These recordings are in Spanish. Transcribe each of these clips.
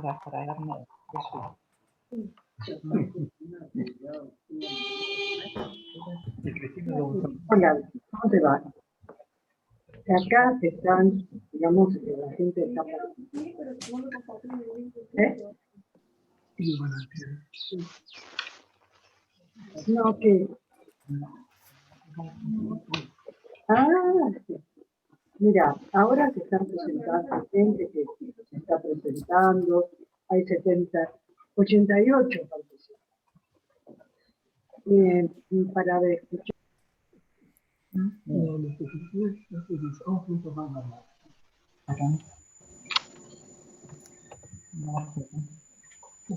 para darme eso. Hola, ¿cómo te va? Acá están, digamos, la gente está... No, que... Sí. Mira, ahora se están presentando gente que se está presentando, hay 88 participantes. Para escuchar.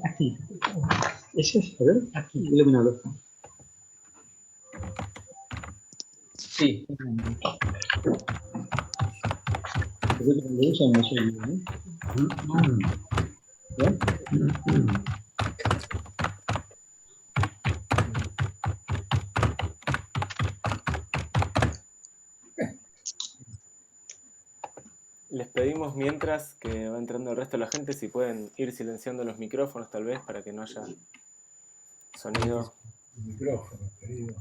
Aquí. Eso es, a ver, aquí, iluminado. Sí. Les pedimos mientras que va entrando el resto de la gente si pueden ir silenciando los micrófonos tal vez para que no haya sonido. Micrófono, querido.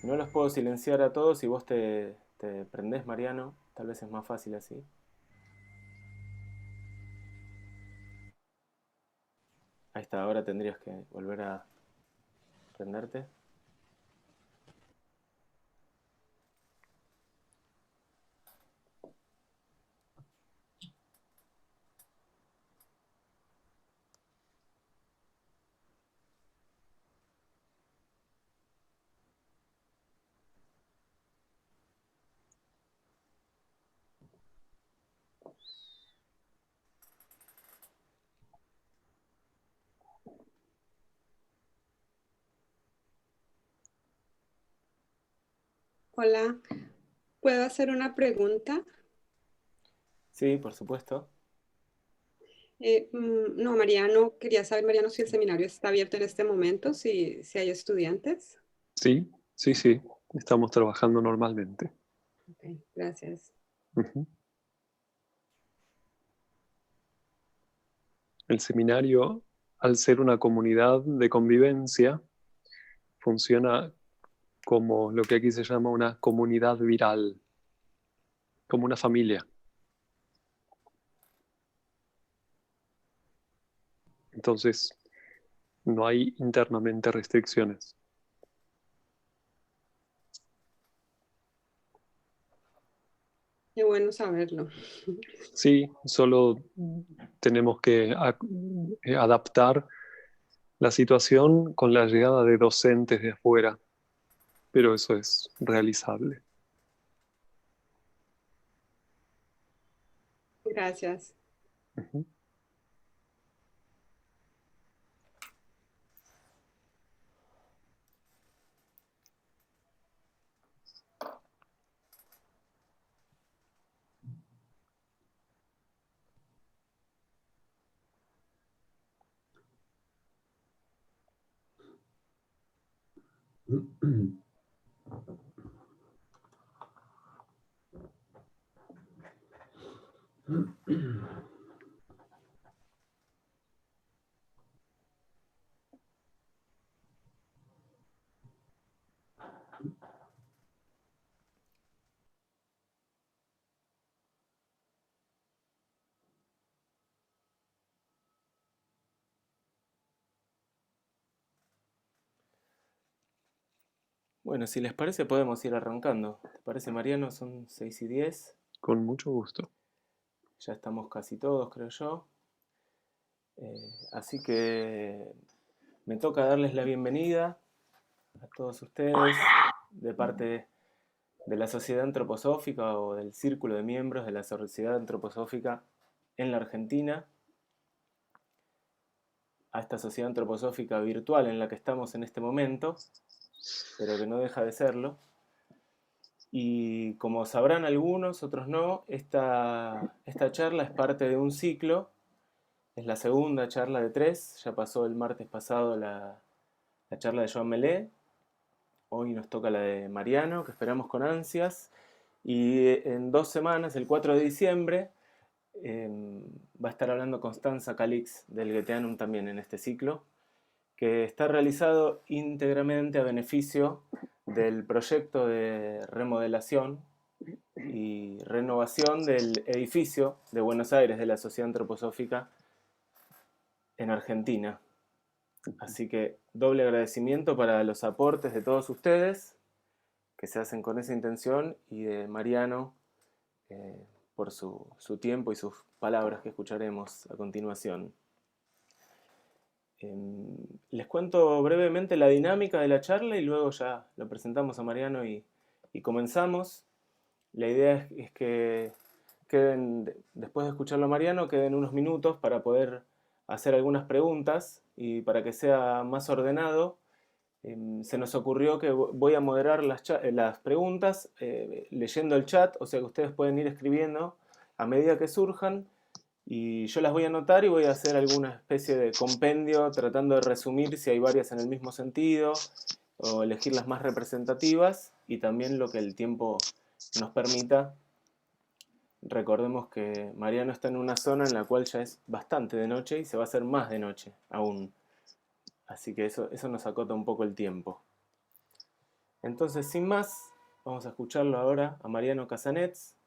Si no los puedo silenciar a todos y vos te prendés, Mariano, tal vez es más fácil así. Ahí está, ahora tendrías que volver a prenderte. Hola, ¿puedo hacer una pregunta? Sí, por supuesto. No, Mariano, quería saber, Mariano, si el seminario está abierto en este momento, si hay estudiantes. Sí, sí, sí. Estamos trabajando normalmente. Ok, gracias. Ujú. El seminario, al ser una comunidad de convivencia, funciona como lo que aquí se llama una comunidad viral, como una familia. Entonces, no hay internamente restricciones. Qué bueno saberlo. Sí, solo tenemos que adaptar la situación con la llegada de docentes de afuera, pero eso es realizable. Gracias. Ujú. Bueno, si les parece podemos ir arrancando. ¿Te parece, Mariano? Son 6:10. Con mucho gusto. Ya estamos casi todos, creo yo. Así que me toca darles la bienvenida a todos ustedes de parte de la Sociedad Antroposófica o del Círculo de Miembros de la Sociedad Antroposófica en la Argentina, a esta Sociedad Antroposófica virtual en la que estamos en este momento, pero que no deja de serlo. Y como sabrán algunos, otros no, esta charla es parte de un ciclo, es la segunda charla de 3, ya pasó el martes pasado la charla de Joan Melé, hoy nos toca la de Mariano, que esperamos con ansias, y en 2 semanas, el 4 de diciembre, va a estar hablando Constanza Calix del Goetheanum también en este ciclo, que está realizado íntegramente a beneficio del proyecto de remodelación y renovación del edificio de Buenos Aires de la Sociedad Antroposófica en Argentina. Así que doble agradecimiento para los aportes de todos ustedes que se hacen con esa intención y de Mariano por su tiempo y sus palabras que escucharemos a continuación. Les cuento brevemente la dinámica de la charla y luego ya lo presentamos a Mariano y comenzamos. La idea es que queden, después de escucharlo a Mariano, queden unos minutos para poder hacer algunas preguntas y para que sea más ordenado. Se nos ocurrió que voy a moderar las preguntas leyendo el chat, o sea que ustedes pueden ir escribiendo a medida que surjan y yo las voy a anotar y voy a hacer alguna especie de compendio tratando de resumir si hay varias en el mismo sentido o elegir las más representativas y también lo que el tiempo nos permita. Recordemos que Mariano está en una zona en la cual ya es bastante de noche y se va a hacer más de noche aún. Así que eso nos acota un poco el tiempo. Entonces, sin más, vamos a escucharlo ahora a Mariano Casanets,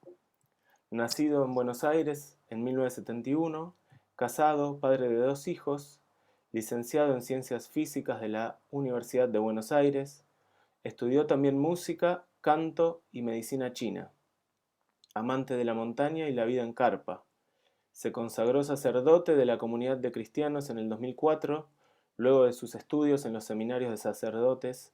nacido en Buenos Aires en 1971, casado, padre de 2 hijos, licenciado en Ciencias Físicas de la Universidad de Buenos Aires, estudió también música, canto y medicina china. Amante de la montaña y la vida en carpa. Se consagró sacerdote de la comunidad de cristianos en el 2004, luego de sus estudios en los seminarios de sacerdotes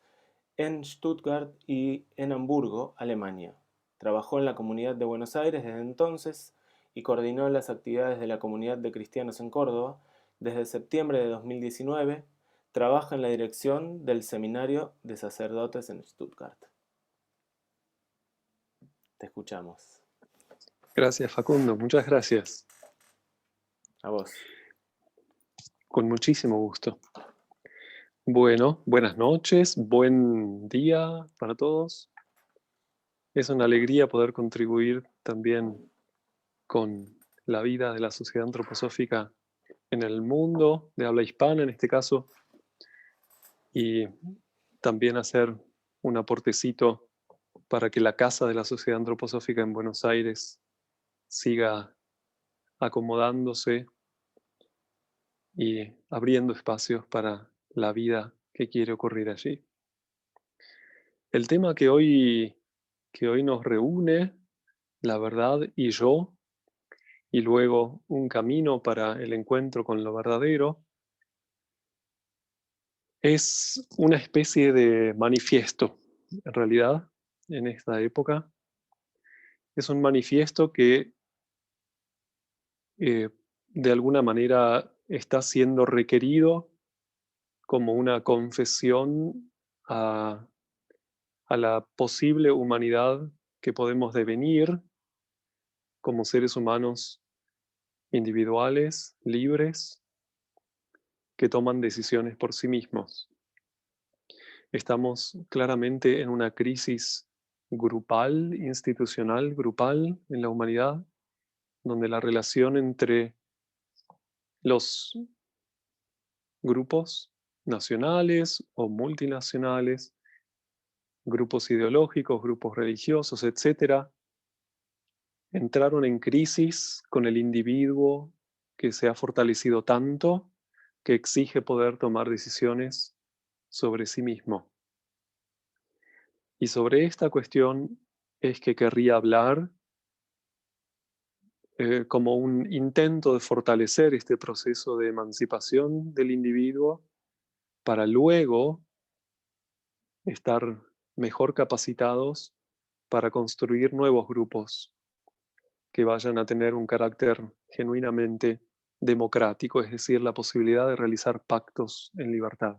en Stuttgart y en Hamburgo, Alemania. Trabajó en la comunidad de Buenos Aires desde entonces y coordinó las actividades de la comunidad de cristianos en Córdoba. Desde septiembre de 2019, trabaja en la dirección del seminario de sacerdotes en Stuttgart. Te escuchamos. Gracias, Facundo. Muchas gracias. A vos. Con muchísimo gusto. Bueno, buenas noches, buen día para todos. Es una alegría poder contribuir también con la vida de la sociedad antroposófica en el mundo de habla hispana, en este caso, y también hacer un aportecito para que la casa de la sociedad antroposófica en Buenos Aires siga acomodándose y abriendo espacios para la vida que quiere ocurrir allí. El tema que hoy nos reúne, la verdad y yo, y luego un camino para el encuentro con lo verdadero, es una especie de manifiesto, en realidad, en esta época. Es un manifiesto que de alguna manera está siendo requerido como una confesión a la posible humanidad que podemos devenir como seres humanos individuales, libres, que toman decisiones por sí mismos. Estamos claramente en una crisis grupal, institucional, grupal en la humanidad, donde la relación entre los grupos nacionales o multinacionales, grupos ideológicos, grupos religiosos, etcétera, entraron en crisis con el individuo que se ha fortalecido tanto que exige poder tomar decisiones sobre sí mismo. Y sobre esta cuestión es que querría hablar como un intento de fortalecer este proceso de emancipación del individuo para luego estar mejor capacitados para construir nuevos grupos que vayan a tener un carácter genuinamente democrático, es decir, la posibilidad de realizar pactos en libertad.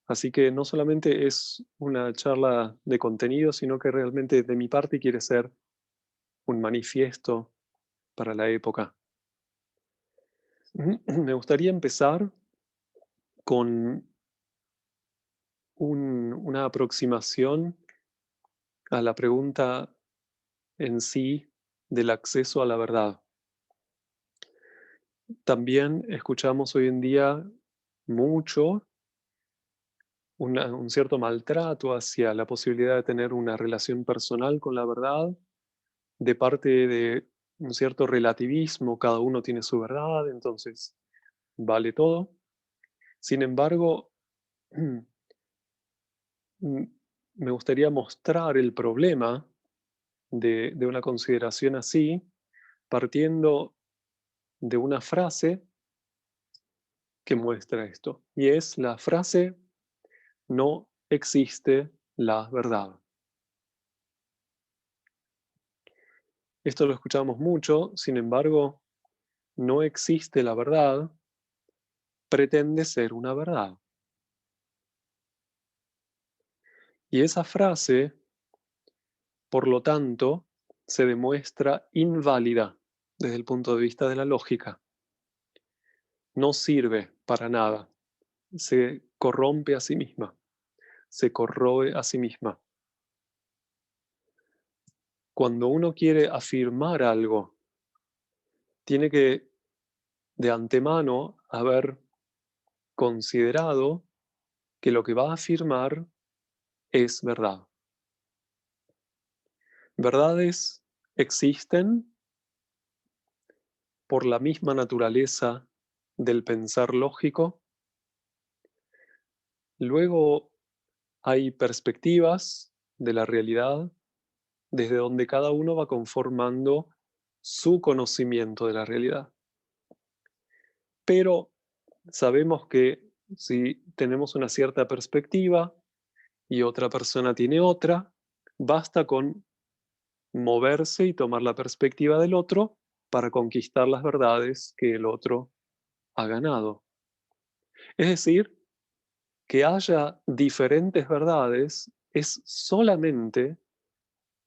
Así que no solamente es una charla de contenido, sino que realmente de mi parte quiere ser un manifiesto para la época. Me gustaría empezar con una aproximación a la pregunta en sí del acceso a la verdad. También escuchamos hoy en día mucho un cierto maltrato hacia la posibilidad de tener una relación personal con la verdad, de parte de un cierto relativismo, cada uno tiene su verdad, entonces vale todo. Sin embargo, me gustaría mostrar el problema de una consideración así, partiendo de una frase que muestra esto, y es la frase: no existe la verdad. Esto lo escuchamos mucho, sin embargo, no existe la verdad pretende ser una verdad. Y esa frase, por lo tanto, se demuestra inválida desde el punto de vista de la lógica. No sirve para nada. Se corrompe a sí misma. Se corroe a sí misma. Cuando uno quiere afirmar algo, tiene que de antemano haber considerado que lo que va a afirmar es verdad. Verdades existen por la misma naturaleza del pensar lógico. Luego hay perspectivas de la realidad desde donde cada uno va conformando su conocimiento de la realidad. Pero sabemos que si tenemos una cierta perspectiva y otra persona tiene otra, basta con moverse y tomar la perspectiva del otro para conquistar las verdades que el otro ha ganado. Es decir, que haya diferentes verdades es solamente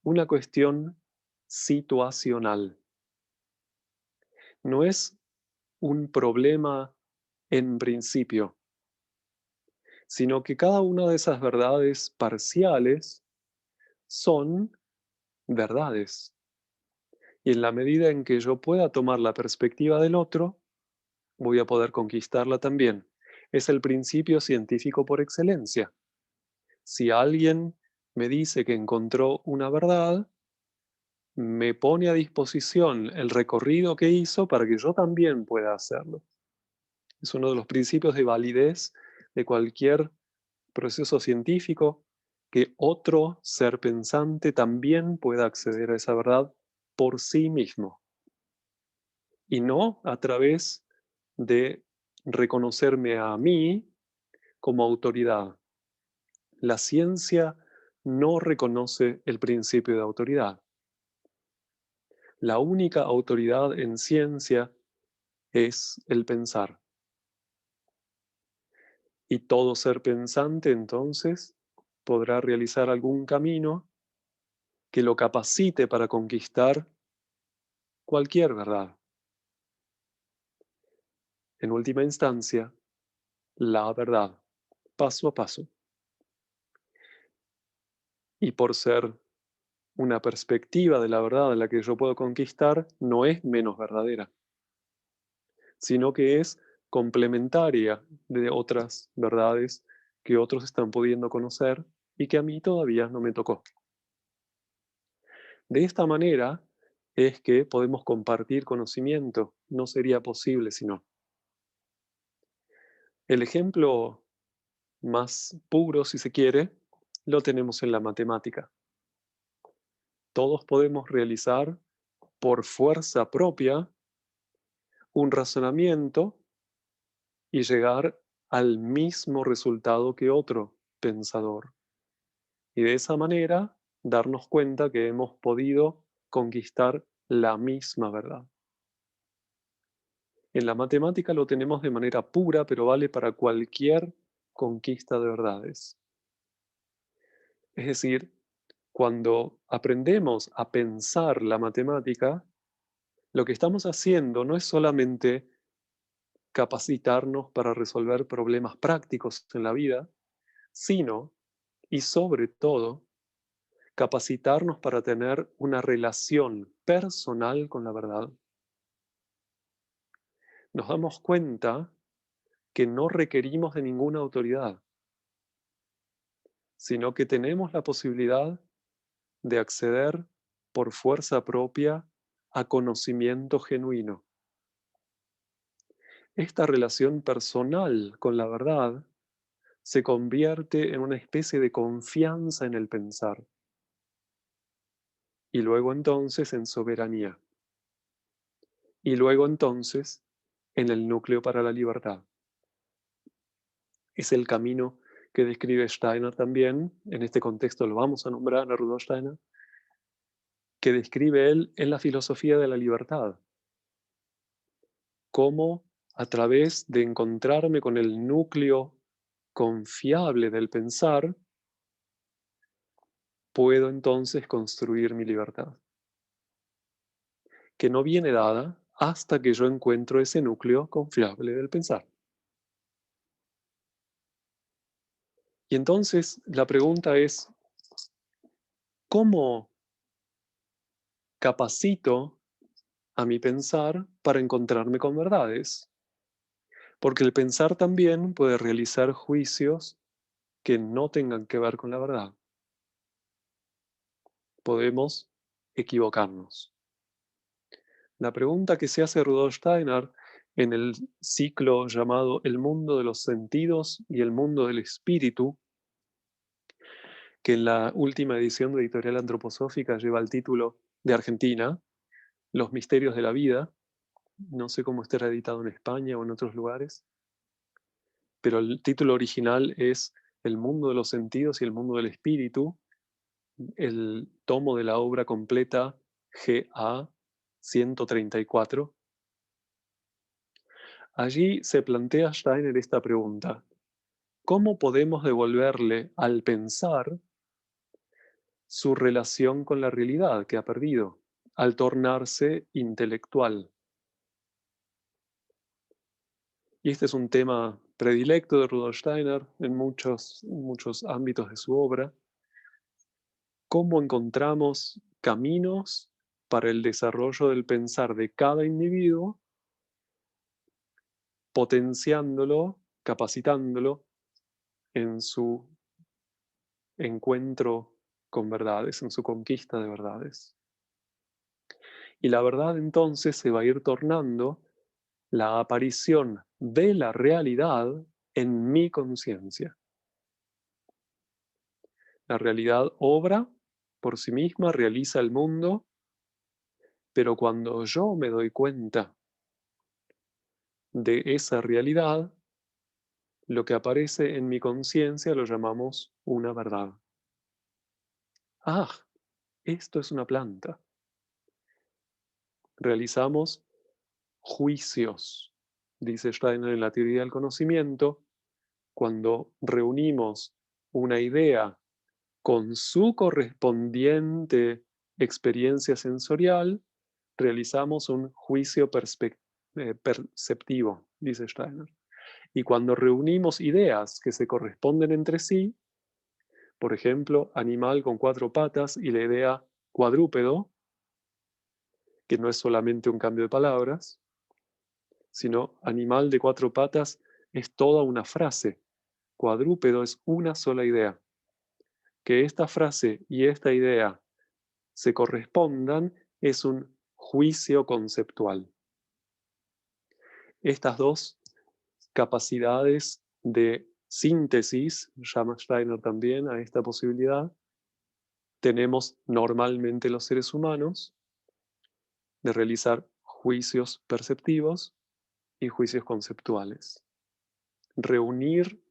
una cuestión situacional. No es un problema en principio, sino que cada una de esas verdades parciales son verdades. Y en la medida en que yo pueda tomar la perspectiva del otro, voy a poder conquistarla también. Es el principio científico por excelencia. Si alguien me dice que encontró una verdad, me pone a disposición el recorrido que hizo para que yo también pueda hacerlo. Es uno de los principios de validez de cualquier proceso científico, que otro ser pensante también pueda acceder a esa verdad por sí mismo, y no a través de reconocerme a mí como autoridad. La ciencia no reconoce el principio de autoridad. La única autoridad en ciencia es el pensar. Y todo ser pensante, entonces, podrá realizar algún camino que lo capacite para conquistar cualquier verdad. En última instancia, la verdad, paso a paso. Y por ser una perspectiva de la verdad a la que yo puedo conquistar, no es menos verdadera, sino que es complementaria de otras verdades que otros están pudiendo conocer y que a mí todavía no me tocó. De esta manera es que podemos compartir conocimiento. No sería posible si no. El ejemplo más puro, si se quiere, lo tenemos en la matemática. Todos podemos realizar por fuerza propia un razonamiento y llegar al mismo resultado que otro pensador. Y de esa manera darnos cuenta que hemos podido conquistar la misma verdad. En la matemática lo tenemos de manera pura, pero vale para cualquier conquista de verdades. Es decir, cuando aprendemos a pensar la matemática, lo que estamos haciendo no es solamente capacitarnos para resolver problemas prácticos en la vida, sino, y sobre todo, capacitarnos para tener una relación personal con la verdad, nos damos cuenta que no requerimos de ninguna autoridad, sino que tenemos la posibilidad de acceder por fuerza propia a conocimiento genuino. Esta relación personal con la verdad se convierte en una especie de confianza en el pensar y luego entonces en soberanía y luego entonces en el núcleo para la libertad. Es el camino que describe Steiner también, en este contexto lo vamos a nombrar a Rudolf Steiner, que describe él en la filosofía de la libertad. Cómo a través de encontrarme con el núcleo confiable del pensar, puedo entonces construir mi libertad, que no viene dada hasta que yo encuentro ese núcleo confiable del pensar. Y entonces la pregunta es, ¿cómo capacito a mi pensar para encontrarme con verdades? Porque el pensar también puede realizar juicios que no tengan que ver con la verdad. Podemos equivocarnos. La pregunta que se hace Rudolf Steiner en el ciclo llamado El mundo de los sentidos y el mundo del espíritu, que en la última edición de Editorial Antroposófica lleva el título de Argentina, Los misterios de la vida. No sé cómo estará editado en España o en otros lugares, pero el título original es El mundo de los sentidos y el mundo del espíritu, el tomo de la obra completa GA 134. Allí se plantea Steiner esta pregunta: ¿cómo podemos devolverle al pensar su relación con la realidad que ha perdido al tornarse intelectual? Y este es un tema predilecto de Rudolf Steiner en muchos ámbitos de su obra. ¿Cómo encontramos caminos para el desarrollo del pensar de cada individuo, potenciándolo, capacitándolo en su encuentro con verdades, en su conquista de verdades? Y la verdad entonces se va a ir tornando la aparición de la realidad en mi conciencia. La realidad obra por sí misma, realiza el mundo, pero cuando yo me doy cuenta de esa realidad, lo que aparece en mi conciencia lo llamamos una verdad. Ah, esto es una planta. Realizamos juicios, dice Steiner en la teoría del conocimiento, cuando reunimos una idea con su correspondiente experiencia sensorial, realizamos un juicio perceptivo, dice Steiner. Y cuando reunimos ideas que se corresponden entre sí, por ejemplo, animal con 4 patas y la idea cuadrúpedo, que no es solamente un cambio de palabras, sino animal de 4 patas es toda una frase. Cuadrúpedo es una sola idea. Que esta frase y esta idea se correspondan es un juicio conceptual. Estas dos capacidades de síntesis, llama Steiner también a esta posibilidad, tenemos normalmente los seres humanos de realizar juicios perceptivos y juicios conceptuales. Reunir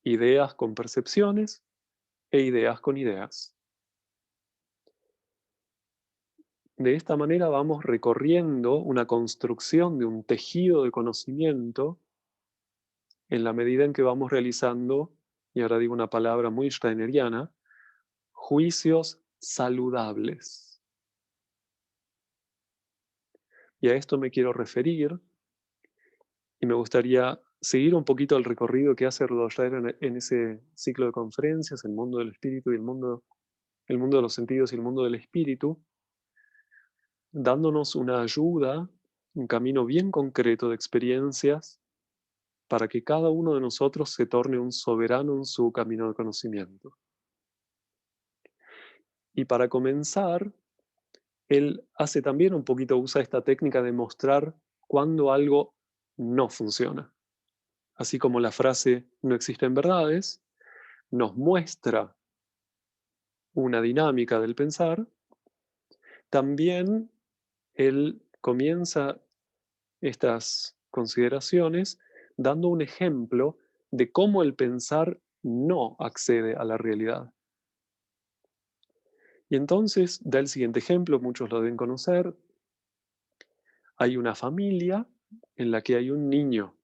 ideas con percepciones e ideas con ideas. De esta manera vamos recorriendo una construcción de un tejido de conocimiento en la medida en que vamos realizando, y ahora digo una palabra muy steineriana, juicios saludables. Y a esto me quiero referir, y me gustaría seguir un poquito el recorrido que hace Rudolf Steiner en ese ciclo de conferencias, el mundo del espíritu y el mundo de los sentidos y el mundo del espíritu, dándonos una ayuda, un camino bien concreto de experiencias para que cada uno de nosotros se torne un soberano en su camino de conocimiento. Y para comenzar, él hace también un poquito, usa esta técnica de mostrar cuando algo no funciona. Así como la frase "no existen verdades", nos muestra una dinámica del pensar, también él comienza estas consideraciones dando un ejemplo de cómo el pensar no accede a la realidad. Y entonces da el siguiente ejemplo, muchos lo deben conocer. Hay una familia en la que hay un niño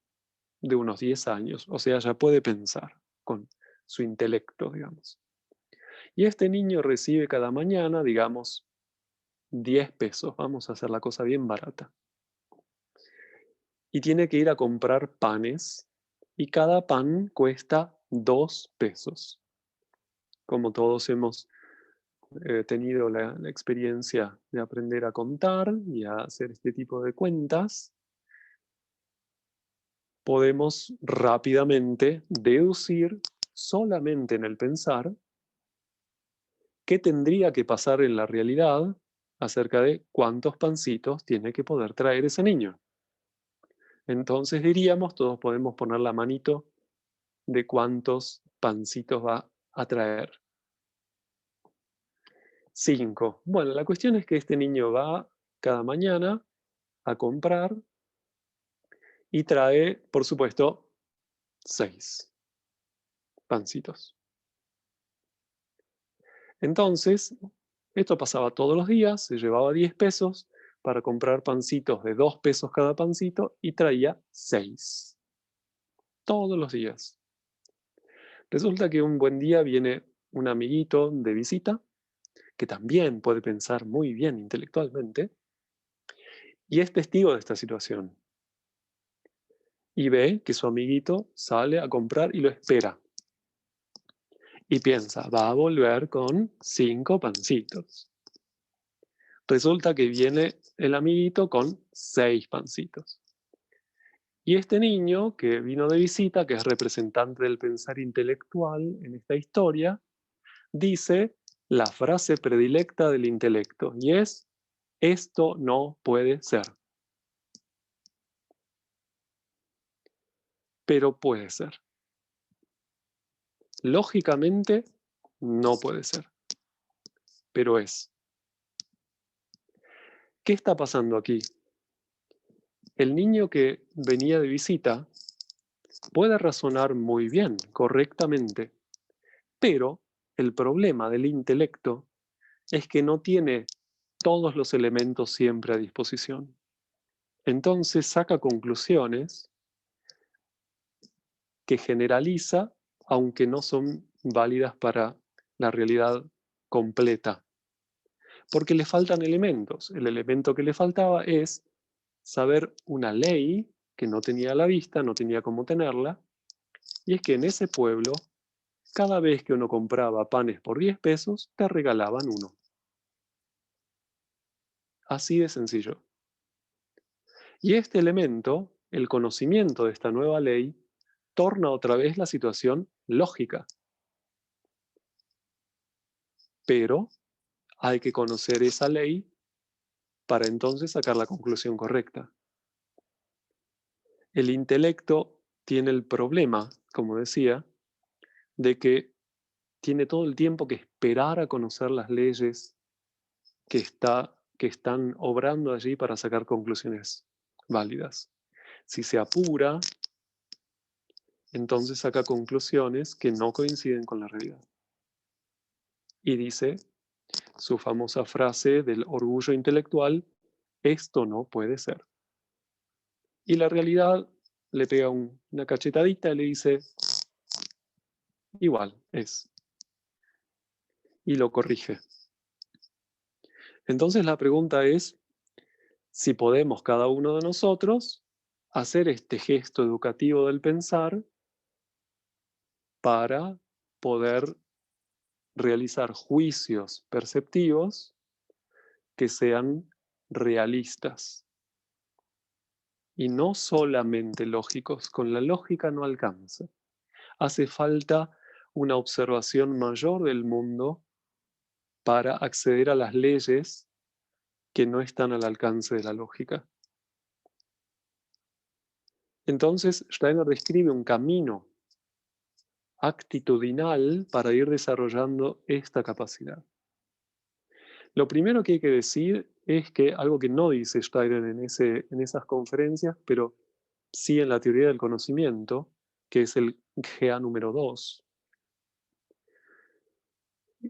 de unos 10 años, o sea, ya puede pensar con su intelecto, digamos. Y este niño recibe cada mañana, digamos, 10 pesos, vamos a hacer la cosa bien barata. Y tiene que ir a comprar panes, y cada pan cuesta 2 pesos. Como todos hemos tenido la experiencia de aprender a contar y a hacer este tipo de cuentas, podemos rápidamente deducir solamente en el pensar qué tendría que pasar en la realidad acerca de cuántos pancitos tiene que poder traer ese niño. Entonces diríamos, todos podemos poner la manito de cuántos pancitos va a traer. 5. Bueno, la cuestión es que este niño va cada mañana a comprar y trae, por supuesto, 6 pancitos. Entonces, esto pasaba todos los días, se llevaba 10 pesos para comprar pancitos de 2 pesos cada pancito y traía 6. Todos los días. Resulta que un buen día viene un amiguito de visita, que también puede pensar muy bien intelectualmente, y es testigo de esta situación. Y ve que su amiguito sale a comprar y lo espera. Y piensa, va a volver con 5 pancitos. Resulta que viene el amiguito con 6 pancitos. Y este niño que vino de visita, que es representante del pensar intelectual en esta historia, dice la frase predilecta del intelecto, y es: esto no puede ser. Pero puede ser. Lógicamente, no puede ser. Pero es. ¿Qué está pasando aquí? El niño que venía de visita puede razonar muy bien, correctamente, pero el problema del intelecto es que no tiene todos los elementos siempre a disposición. Entonces saca conclusiones que generaliza, aunque no son válidas para la realidad completa, porque le faltan elementos. El elemento que le faltaba es saber una ley que no tenía a la vista, no tenía cómo tenerla, y es que en ese pueblo, cada vez que uno compraba panes por 10 pesos, te regalaban uno. Así de sencillo. Y este elemento, el conocimiento de esta nueva ley, torna otra vez la situación lógica. Pero hay que conocer esa ley para entonces sacar la conclusión correcta. El intelecto tiene el problema, como decía, de que tiene todo el tiempo que esperar a conocer las leyes que están obrando allí para sacar conclusiones válidas. Si se apura, entonces saca conclusiones que no coinciden con la realidad. Y dice su famosa frase del orgullo intelectual: esto no puede ser. Y la realidad le pega una cachetadita y le dice: igual, es. Y lo corrige. Entonces la pregunta es si podemos cada uno de nosotros hacer este gesto educativo del pensar para poder realizar juicios perceptivos que sean realistas. Y no solamente lógicos, con la lógica no alcanza. Hace falta una observación mayor del mundo para acceder a las leyes que no están al alcance de la lógica. Entonces, Steiner describe un camino actitudinal para ir desarrollando esta capacidad. Lo primero que hay que decir es que algo que no dice Steiner en esas conferencias, pero sí en la teoría del conocimiento, que es el GA número 2,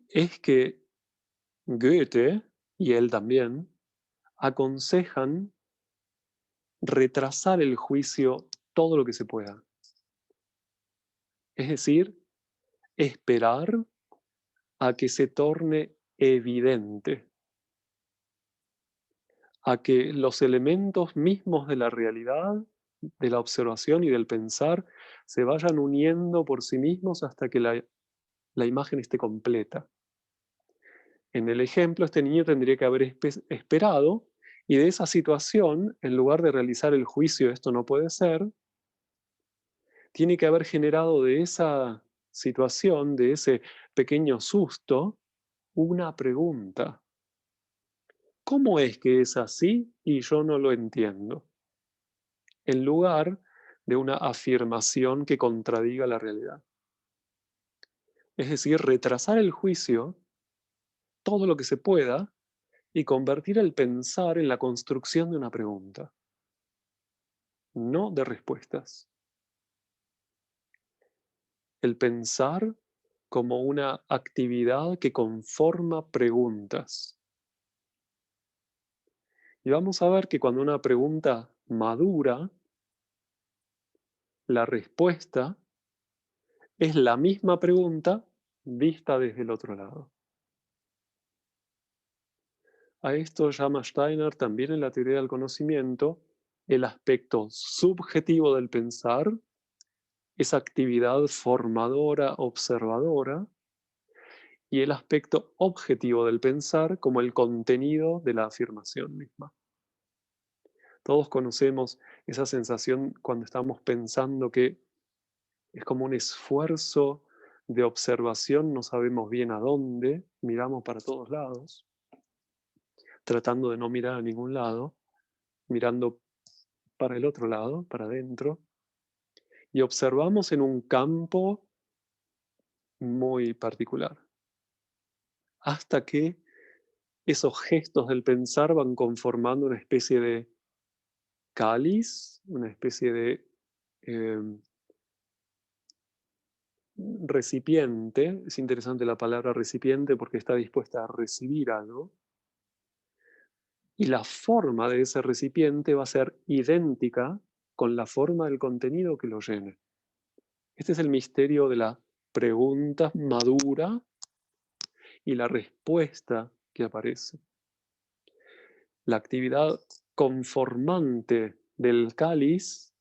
es que Goethe, y él también, aconsejan retrasar el juicio todo lo que se pueda. Es decir, esperar a que se torne evidente, a que los elementos mismos de la realidad, de la observación y del pensar se vayan uniendo por sí mismos hasta que la imagen esté completa. En el ejemplo, este niño tendría que haber esperado, y de esa situación, en lugar de realizar el juicio, esto no puede ser, tiene que haber generado de esa situación, de ese pequeño susto, una pregunta. ¿Cómo es que es así y yo no lo entiendo? En lugar de una afirmación que contradiga la realidad. Es decir, retrasar el juicio todo lo que se pueda y convertir el pensar en la construcción de una pregunta, no de respuestas. El pensar como una actividad que conforma preguntas. Y vamos a ver que cuando una pregunta madura, la respuesta es la misma pregunta vista desde el otro lado. A esto llama Steiner también en la teoría del conocimiento el aspecto subjetivo del pensar, esa actividad formadora, observadora, y el aspecto objetivo del pensar como el contenido de la afirmación misma. Todos conocemos esa sensación cuando estamos pensando que es como un esfuerzo de observación, no sabemos bien a dónde, miramos para todos lados, tratando de no mirar a ningún lado, mirando para el otro lado, para adentro, y observamos en un campo muy particular, hasta que esos gestos del pensar van conformando una especie de cáliz, una especie de recipiente. Es interesante la palabra recipiente porque está dispuesta a recibir algo. Y la forma de ese recipiente va a ser idéntica con la forma del contenido que lo llene. Este es el misterio de la pregunta madura y la respuesta que aparece. La actividad conformante del cáliz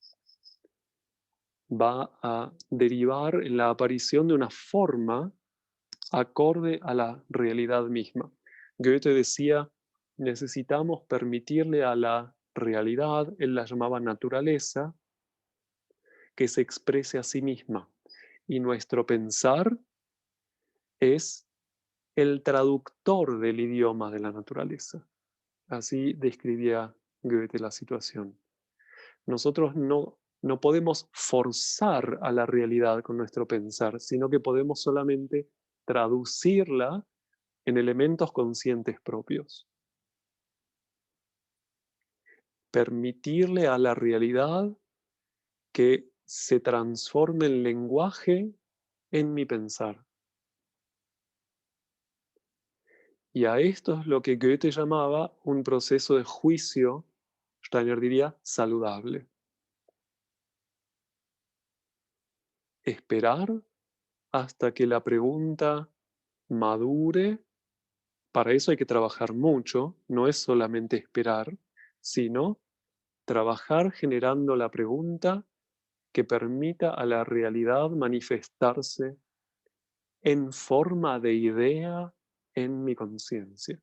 va a derivar en la aparición de una forma acorde a la realidad misma. Goethe decía, necesitamos permitirle a la realidad, él la llamaba naturaleza, que se exprese a sí misma. Y nuestro pensar es el traductor del idioma de la naturaleza. Así describía Goethe la situación. Nosotros no podemos forzar a la realidad con nuestro pensar, sino que podemos solamente traducirla en elementos conscientes propios. Permitirle a la realidad que se transforme el lenguaje en mi pensar. Y a esto es lo que Goethe llamaba un proceso de juicio, Steiner diría, saludable. Esperar hasta que la pregunta madure. Para eso hay que trabajar mucho, no es solamente esperar, sino trabajar generando la pregunta que permita a la realidad manifestarse en forma de idea en mi conciencia.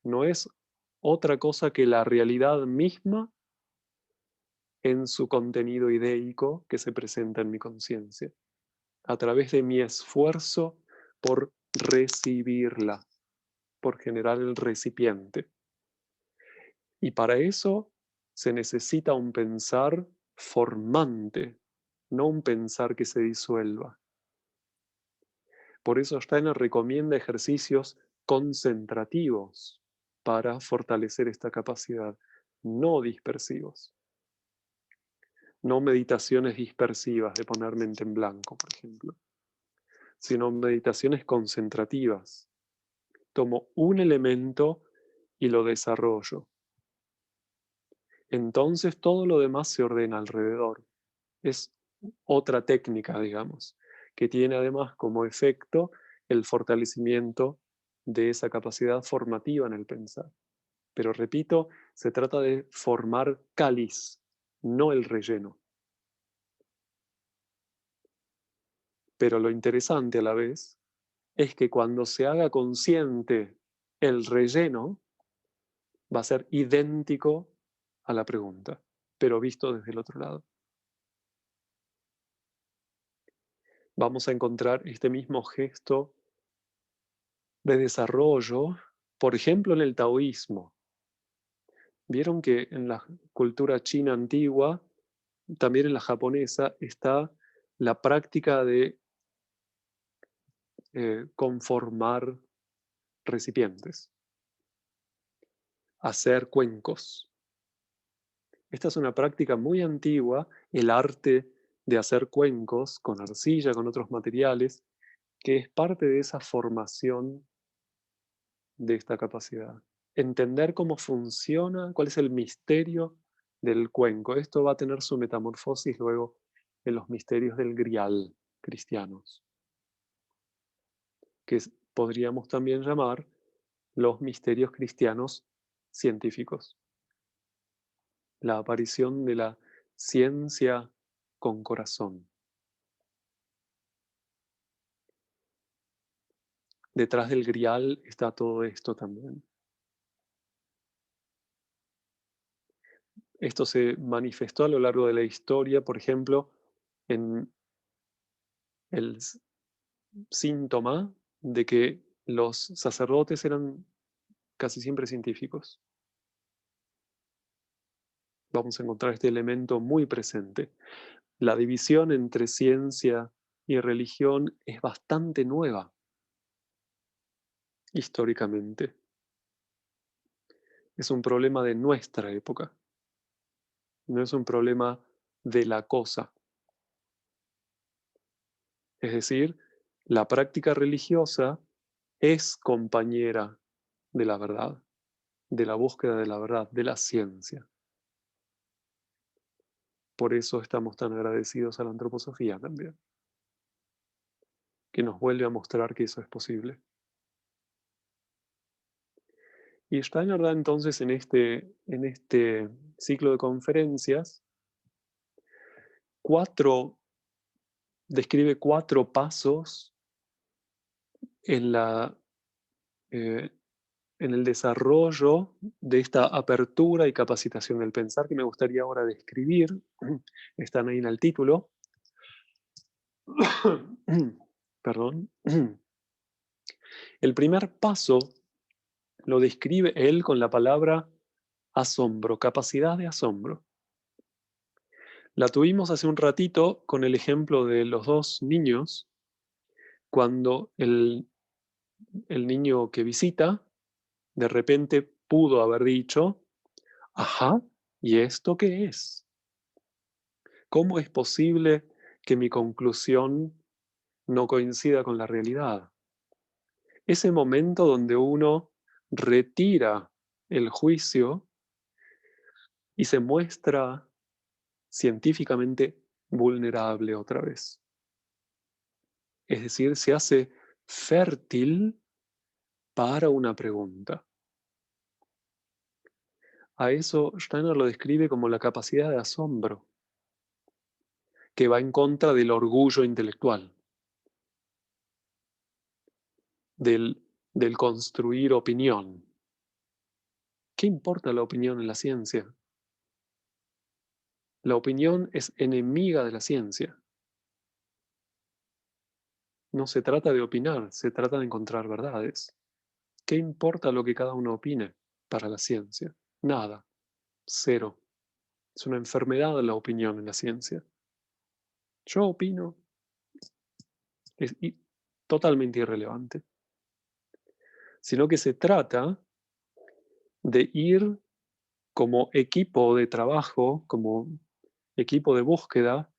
No es otra cosa que la realidad misma en su contenido ideico que se presenta en mi conciencia, a través de mi esfuerzo por recibirla, por generar el recipiente. Y para eso se necesita un pensar formante, no un pensar que se disuelva. Por eso Steiner recomienda ejercicios concentrativos para fortalecer esta capacidad, no dispersivos. No meditaciones dispersivas de poner mente en blanco, por ejemplo, sino meditaciones concentrativas. Tomo un elemento y lo desarrollo. Entonces todo lo demás se ordena alrededor. Es otra técnica, digamos, que tiene además como efecto el fortalecimiento de esa capacidad formativa en el pensar. Pero repito, se trata de formar cáliz, no el relleno. Pero lo interesante a la vez es que cuando se haga consciente el relleno, va a ser idéntico a la pregunta, pero visto desde el otro lado. Vamos a encontrar este mismo gesto de desarrollo, por ejemplo, en el taoísmo. Vieron que en la cultura china antigua, también en la japonesa, está la práctica de conformar recipientes, hacer cuencos. Esta es una práctica muy antigua, el arte de hacer cuencos con arcilla, con otros materiales, que es parte de esa formación de esta capacidad. Entender cómo funciona, cuál es el misterio del cuenco. Esto va a tener su metamorfosis luego en los misterios del grial cristianos, que podríamos también llamar los misterios cristianos científicos. La aparición de la ciencia con corazón. Detrás del grial está todo esto también. Esto se manifestó a lo largo de la historia, por ejemplo, en el síntoma de que los sacerdotes eran casi siempre científicos. Vamos a encontrar este elemento muy presente. La división entre ciencia y religión es bastante nueva, históricamente. Es un problema de nuestra época. No es un problema de la cosa. Es decir, la práctica religiosa es compañera de la verdad, de la búsqueda de la verdad, de la ciencia. Por eso estamos tan agradecidos a la antroposofía también, que nos vuelve a mostrar que eso es posible. Y Steiner da entonces en este ciclo de conferencias describe 4 pasos en el desarrollo de esta apertura y capacitación del pensar que me gustaría ahora describir. Están ahí en el título. Perdón. El primer paso lo describe él con la palabra asombro, capacidad de asombro. La tuvimos hace un ratito con el ejemplo de los 2 niños, cuando el niño que visita de repente pudo haber dicho, ajá, ¿y esto qué es? ¿Cómo es posible que mi conclusión no coincida con la realidad? Ese momento donde uno retira el juicio y se muestra científicamente vulnerable otra vez. Es decir, se hace fértil para una pregunta. A eso Steiner lo describe como la capacidad de asombro, que va en contra del orgullo intelectual, del construir opinión. ¿Qué importa la opinión en la ciencia? La opinión es enemiga de la ciencia. No se trata de opinar, se trata de encontrar verdades. ¿Qué importa lo que cada uno opine para la ciencia? Nada. Cero. Es una enfermedad la opinión en la ciencia. Yo opino. Es totalmente irrelevante. Sino que se trata de ir como equipo de trabajo, como equipo de búsqueda,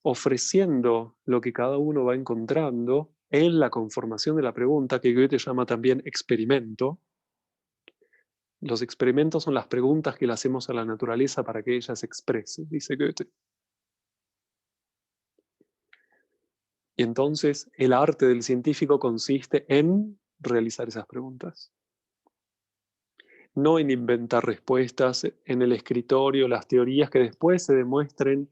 ofreciendo lo que cada uno va encontrando en la conformación de la pregunta, que Goethe llama también experimento. Los experimentos son las preguntas que le hacemos a la naturaleza para que ella se exprese, dice Goethe. Y entonces el arte del científico consiste en realizar esas preguntas. No en inventar respuestas en el escritorio, las teorías que después se demuestren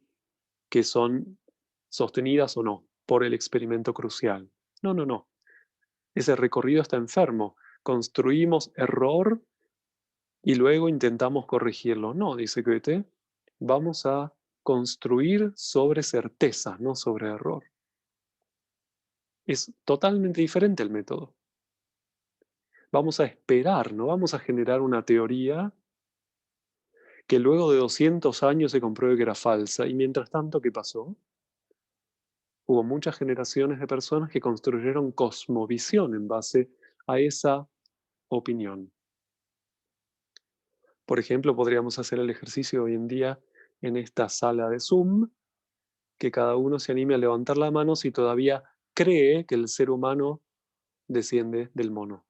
que son sostenidas o no por el experimento crucial. No, no, no. Ese recorrido está enfermo. Construimos error y luego intentamos corregirlo. No, dice Goethe, vamos a construir sobre certeza, no sobre error. Es totalmente diferente el método. Vamos a esperar, no vamos a generar una teoría que luego de 200 años se compruebe que era falsa. Y mientras tanto, ¿qué pasó? Hubo muchas generaciones de personas que construyeron cosmovisión en base a esa opinión. Por ejemplo, podríamos hacer el ejercicio hoy en día en esta sala de Zoom, que cada uno se anime a levantar la mano si todavía cree que el ser humano desciende del mono.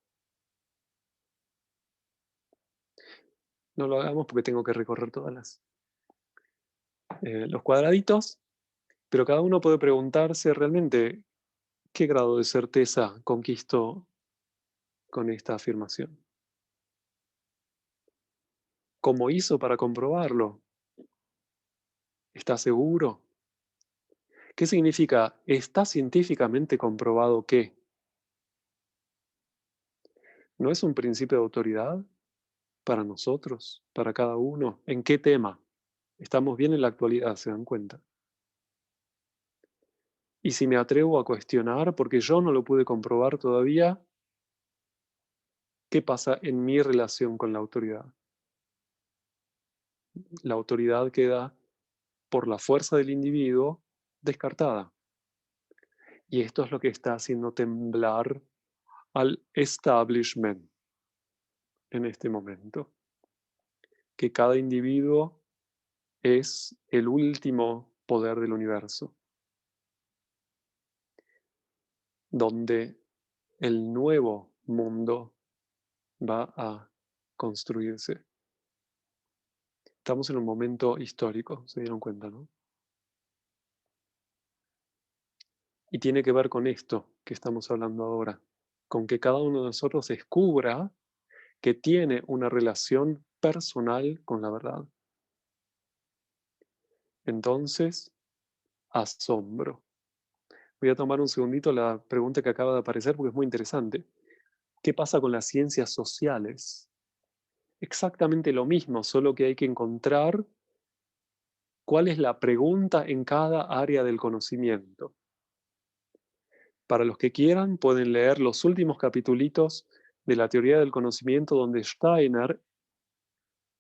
No lo hagamos porque tengo que recorrer todas los cuadraditos, pero cada uno puede preguntarse realmente qué grado de certeza conquistó con esta afirmación. ¿Cómo hizo para comprobarlo? ¿Está seguro? ¿Qué significa? ¿Está científicamente comprobado que? ¿No es un principio de autoridad para nosotros, para cada uno? ¿En qué tema? Estamos bien en la actualidad, ¿se dan cuenta? Y si me atrevo a cuestionar, porque yo no lo pude comprobar todavía, ¿qué pasa en mi relación con la autoridad? La autoridad queda, por la fuerza del individuo, descartada. Y esto es lo que está haciendo temblar al establishment en este momento. Que cada individuo es el último poder del universo, donde el nuevo mundo va a construirse. Estamos en un momento histórico, se dieron cuenta, ¿no? Y tiene que ver con esto que estamos hablando ahora, con que cada uno de nosotros descubra que tiene una relación personal con la verdad. Entonces, asombro. Voy a tomar un segundito la pregunta que acaba de aparecer porque es muy interesante. ¿Qué pasa con las ciencias sociales? Exactamente lo mismo, solo que hay que encontrar cuál es la pregunta en cada área del conocimiento. Para los que quieran, pueden leer los últimos capitulitos de la teoría del conocimiento donde Steiner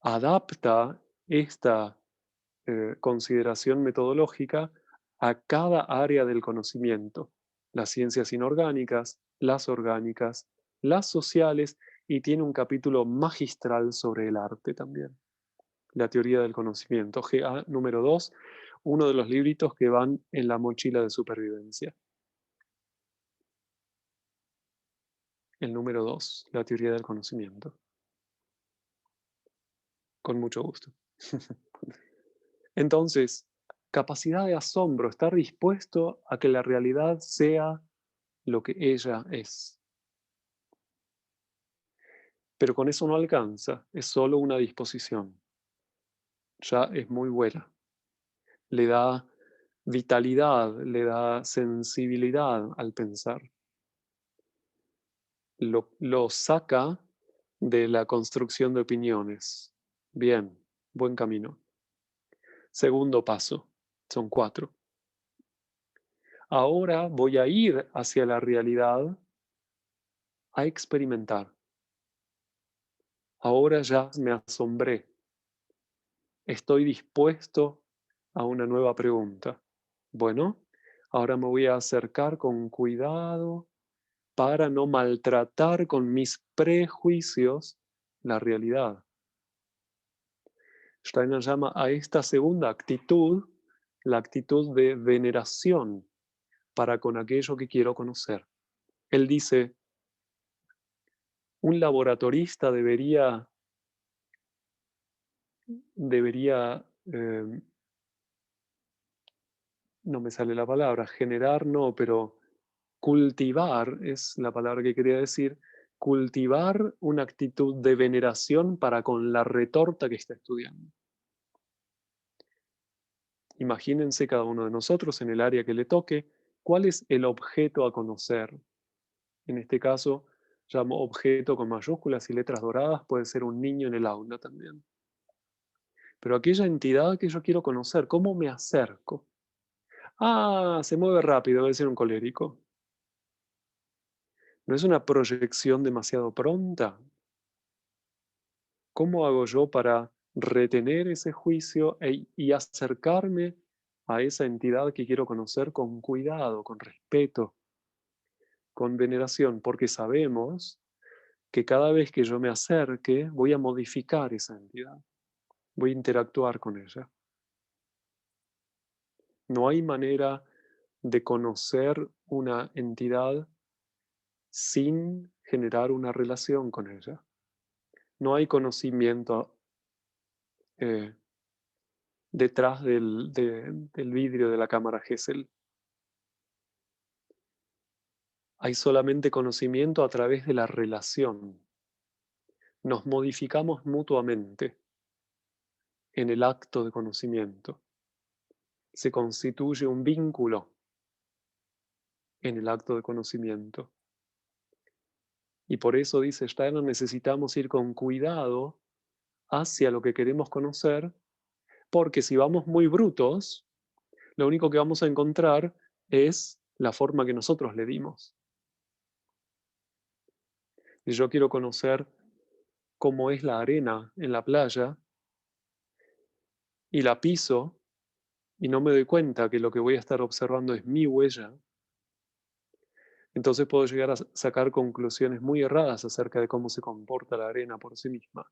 adapta esta consideración metodológica a cada área del conocimiento. Las ciencias inorgánicas, las orgánicas, las sociales, y tiene un capítulo magistral sobre el arte también. La teoría del conocimiento, GA número 2, uno de los libritos que van en la mochila de supervivencia. El número 2, la teoría del conocimiento. Con mucho gusto. Entonces, capacidad de asombro, estar dispuesto a que la realidad sea lo que ella es. Pero con eso no alcanza, es solo una disposición. Ya es muy buena. Le da vitalidad, le da sensibilidad al pensar. Lo saca de la construcción de opiniones. Bien, buen camino. Segundo paso, son 4. Ahora voy a ir hacia la realidad a experimentar. Ahora ya me asombré. Estoy dispuesto a una nueva pregunta. Bueno, ahora me voy a acercar con cuidado para no maltratar con mis prejuicios la realidad. Steiner llama a esta segunda actitud la actitud de veneración para con aquello que quiero conocer. Él dice, un laboratorista debería no me sale la palabra, generar no, pero cultivar es la palabra que quería decir, cultivar una actitud de veneración para con la retorta que está estudiando. Imagínense cada uno de nosotros en el área que le toque, cuál es el objeto a conocer. En este caso, llamo objeto con mayúsculas y letras doradas, puede ser un niño en el aula también. Pero aquella entidad que yo quiero conocer, ¿cómo me acerco? Ah, se mueve rápido, debe ser un colérico. ¿No es una proyección demasiado pronta? ¿Cómo hago yo para retener ese juicio y acercarme a esa entidad que quiero conocer con cuidado, con respeto, con veneración? Porque sabemos que cada vez que yo me acerque voy a modificar esa entidad, voy a interactuar con ella. No hay manera de conocer una entidad sin generar una relación con ella. No hay conocimiento detrás del vidrio de la cámara Gesell. Hay solamente conocimiento a través de la relación. Nos modificamos mutuamente en el acto de conocimiento. Se constituye un vínculo en el acto de conocimiento. Y por eso, dice Steiner, necesitamos ir con cuidado hacia lo que queremos conocer, porque si vamos muy brutos, lo único que vamos a encontrar es la forma que nosotros le dimos. Si yo quiero conocer cómo es la arena en la playa y la piso y no me doy cuenta que lo que voy a estar observando es mi huella, entonces puedo llegar a sacar conclusiones muy erradas acerca de cómo se comporta la arena por sí misma.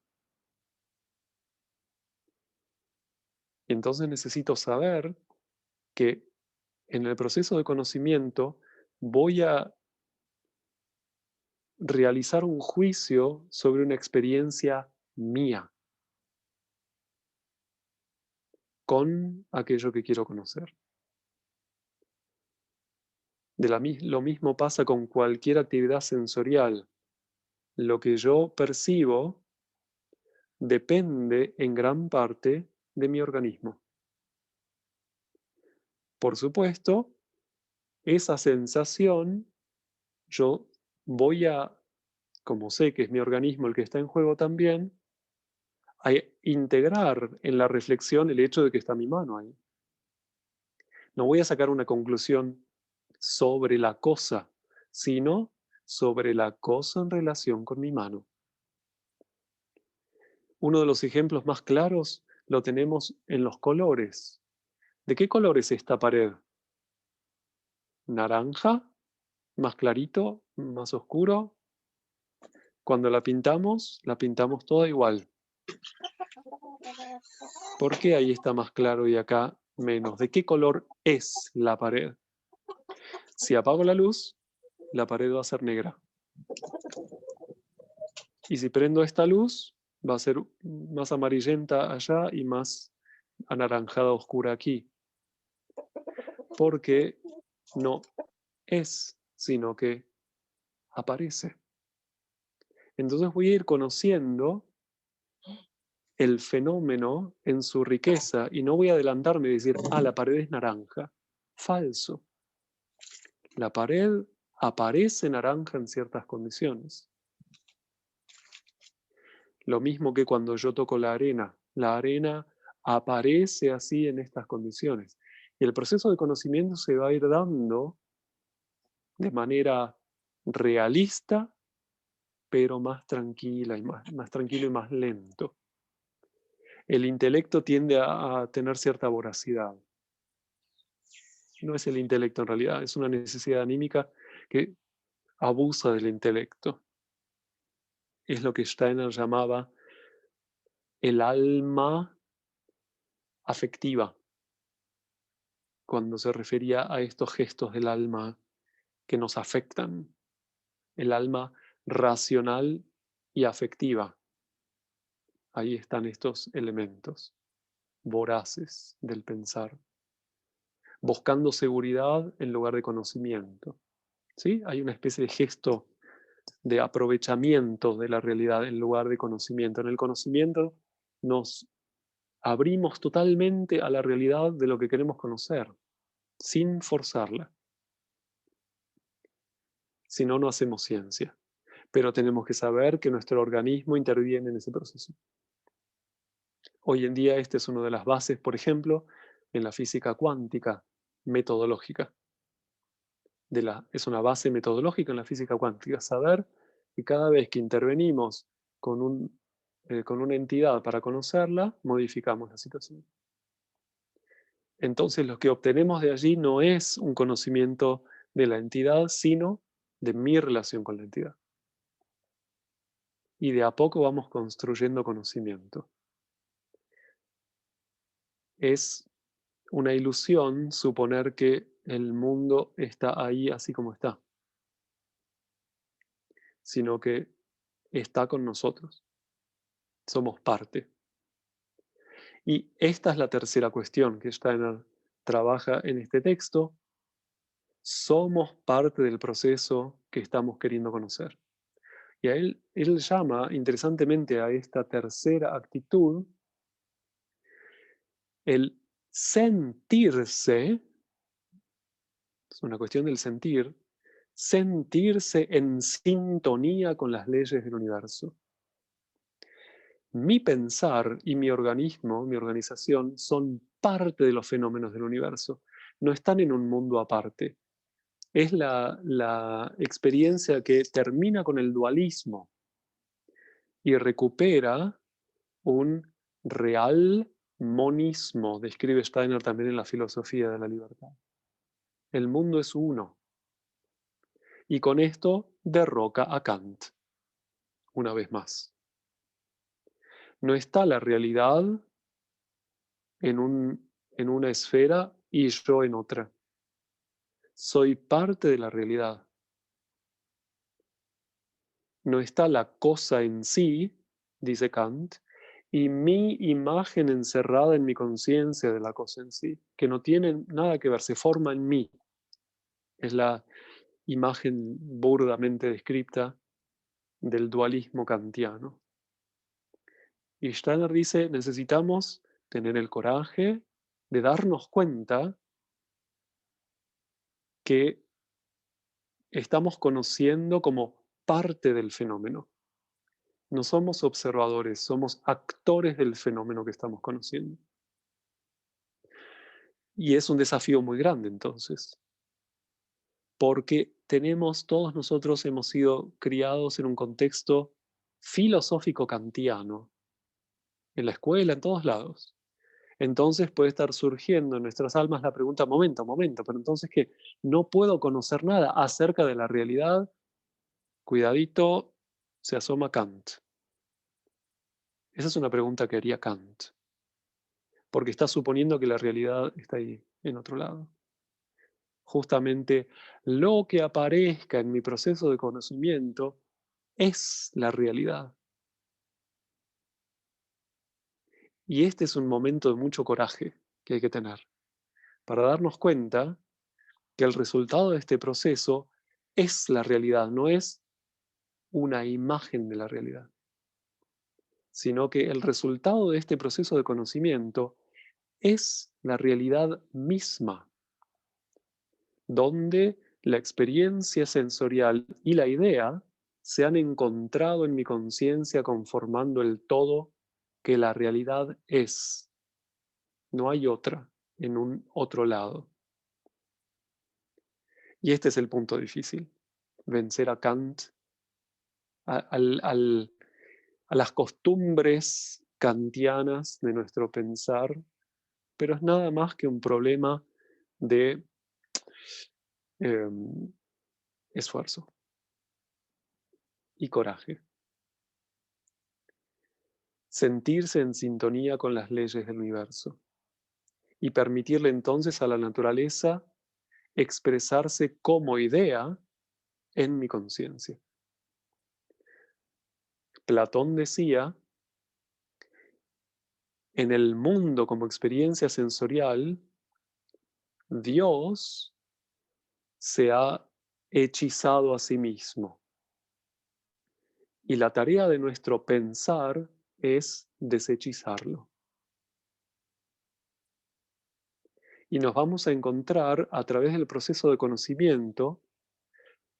Y entonces necesito saber que en el proceso de conocimiento voy a realizar un juicio sobre una experiencia mía con aquello que quiero conocer. Lo mismo pasa con cualquier actividad sensorial. Lo que yo percibo depende en gran parte de mi organismo. Por supuesto, esa sensación yo voy a, como sé que es mi organismo el que está en juego también, a integrar en la reflexión el hecho de que está mi mano ahí. No voy a sacar una conclusión sobre la cosa, sino sobre la cosa en relación con mi mano. Uno de los ejemplos más claros lo tenemos en los colores. ¿De qué color es esta pared? ¿Naranja? ¿Más clarito? ¿Más oscuro? Cuando la pintamos toda igual. ¿Por qué ahí está más claro y acá menos? ¿De qué color es la pared? Si apago la luz, la pared va a ser negra. Y si prendo esta luz, va a ser más amarillenta allá y más anaranjada oscura aquí. Porque no es, sino que aparece. Entonces voy a ir conociendo el fenómeno en su riqueza y no voy a adelantarme y decir, la pared es naranja. Falso. La pared aparece naranja en ciertas condiciones. Lo mismo que cuando yo toco la arena aparece así en estas condiciones. Y el proceso de conocimiento se va a ir dando de manera realista, pero más tranquila y más tranquilo y más lento. El intelecto tiende a tener cierta voracidad. No es el intelecto en realidad, es una necesidad anímica que abusa del intelecto. Es lo que Steiner llamaba el alma afectiva, cuando se refería a estos gestos del alma que nos afectan, el alma racional y afectiva. Ahí están estos elementos voraces del pensar, buscando seguridad en lugar de conocimiento. ¿Sí? Hay una especie de gesto de aprovechamiento de la realidad en lugar de conocimiento. En el conocimiento nos abrimos totalmente a la realidad de lo que queremos conocer, sin forzarla. Si no, no hacemos ciencia. Pero tenemos que saber que nuestro organismo interviene en ese proceso. Hoy en día esta es una de las bases, por ejemplo, en la física cuántica metodológica. Es una base metodológica en la física cuántica, saber que cada vez que intervenimos con una entidad para conocerla, modificamos la situación. Entonces lo que obtenemos de allí no es un conocimiento de la entidad, sino de mi relación con la entidad. Y de a poco vamos construyendo conocimiento. Es una ilusión suponer que el mundo está ahí así como está, sino que está con nosotros. Somos parte. Y esta es la tercera cuestión que Steiner trabaja en este texto. Somos parte del proceso que estamos queriendo conocer. Y a él llama interesantemente a esta tercera actitud el sentirse, es una cuestión del sentirse en sintonía con las leyes del universo. Mi pensar y mi organismo, mi organización, son parte de los fenómenos del universo. No están en un mundo aparte. Es la experiencia que termina con el dualismo y recupera un real monismo, describe Steiner también en la filosofía de la libertad. El mundo es uno. Y con esto derroca a Kant, una vez más. No está la realidad en una esfera y yo en otra. Soy parte de la realidad. No está la cosa en sí, dice Kant, y mi imagen encerrada en mi conciencia de la cosa en sí, que no tiene nada que ver, se forma en mí. Es la imagen burdamente descripta del dualismo kantiano. Y Steiner dice, necesitamos tener el coraje de darnos cuenta que estamos conociendo como parte del fenómeno. No somos observadores, somos actores del fenómeno que estamos conociendo. Y es un desafío muy grande entonces, porque todos nosotros hemos sido criados en un contexto filosófico kantiano, en la escuela, en todos lados. Entonces puede estar surgiendo en nuestras almas la pregunta, momento, pero entonces que no puedo conocer nada acerca de la realidad. Cuidadito, se asoma Kant. Esa es una pregunta que haría Kant, porque está suponiendo que la realidad está ahí, en otro lado. Justamente lo que aparezca en mi proceso de conocimiento es la realidad. Y este es un momento de mucho coraje que hay que tener, para darnos cuenta que el resultado de este proceso es la realidad, no es una imagen de la realidad, sino que el resultado de este proceso de conocimiento es la realidad misma, donde la experiencia sensorial y la idea se han encontrado en mi conciencia conformando el todo que la realidad es. No hay otra en un otro lado. Y este es el punto difícil, vencer a Kant, a las costumbres kantianas de nuestro pensar, pero es nada más que un problema de esfuerzo y coraje. Sentirse en sintonía con las leyes del universo y permitirle entonces a la naturaleza expresarse como idea en mi conciencia. Platón decía, en el mundo como experiencia sensorial, Dios se ha hechizado a sí mismo. Y la tarea de nuestro pensar es deshechizarlo. Y nos vamos a encontrar a través del proceso de conocimiento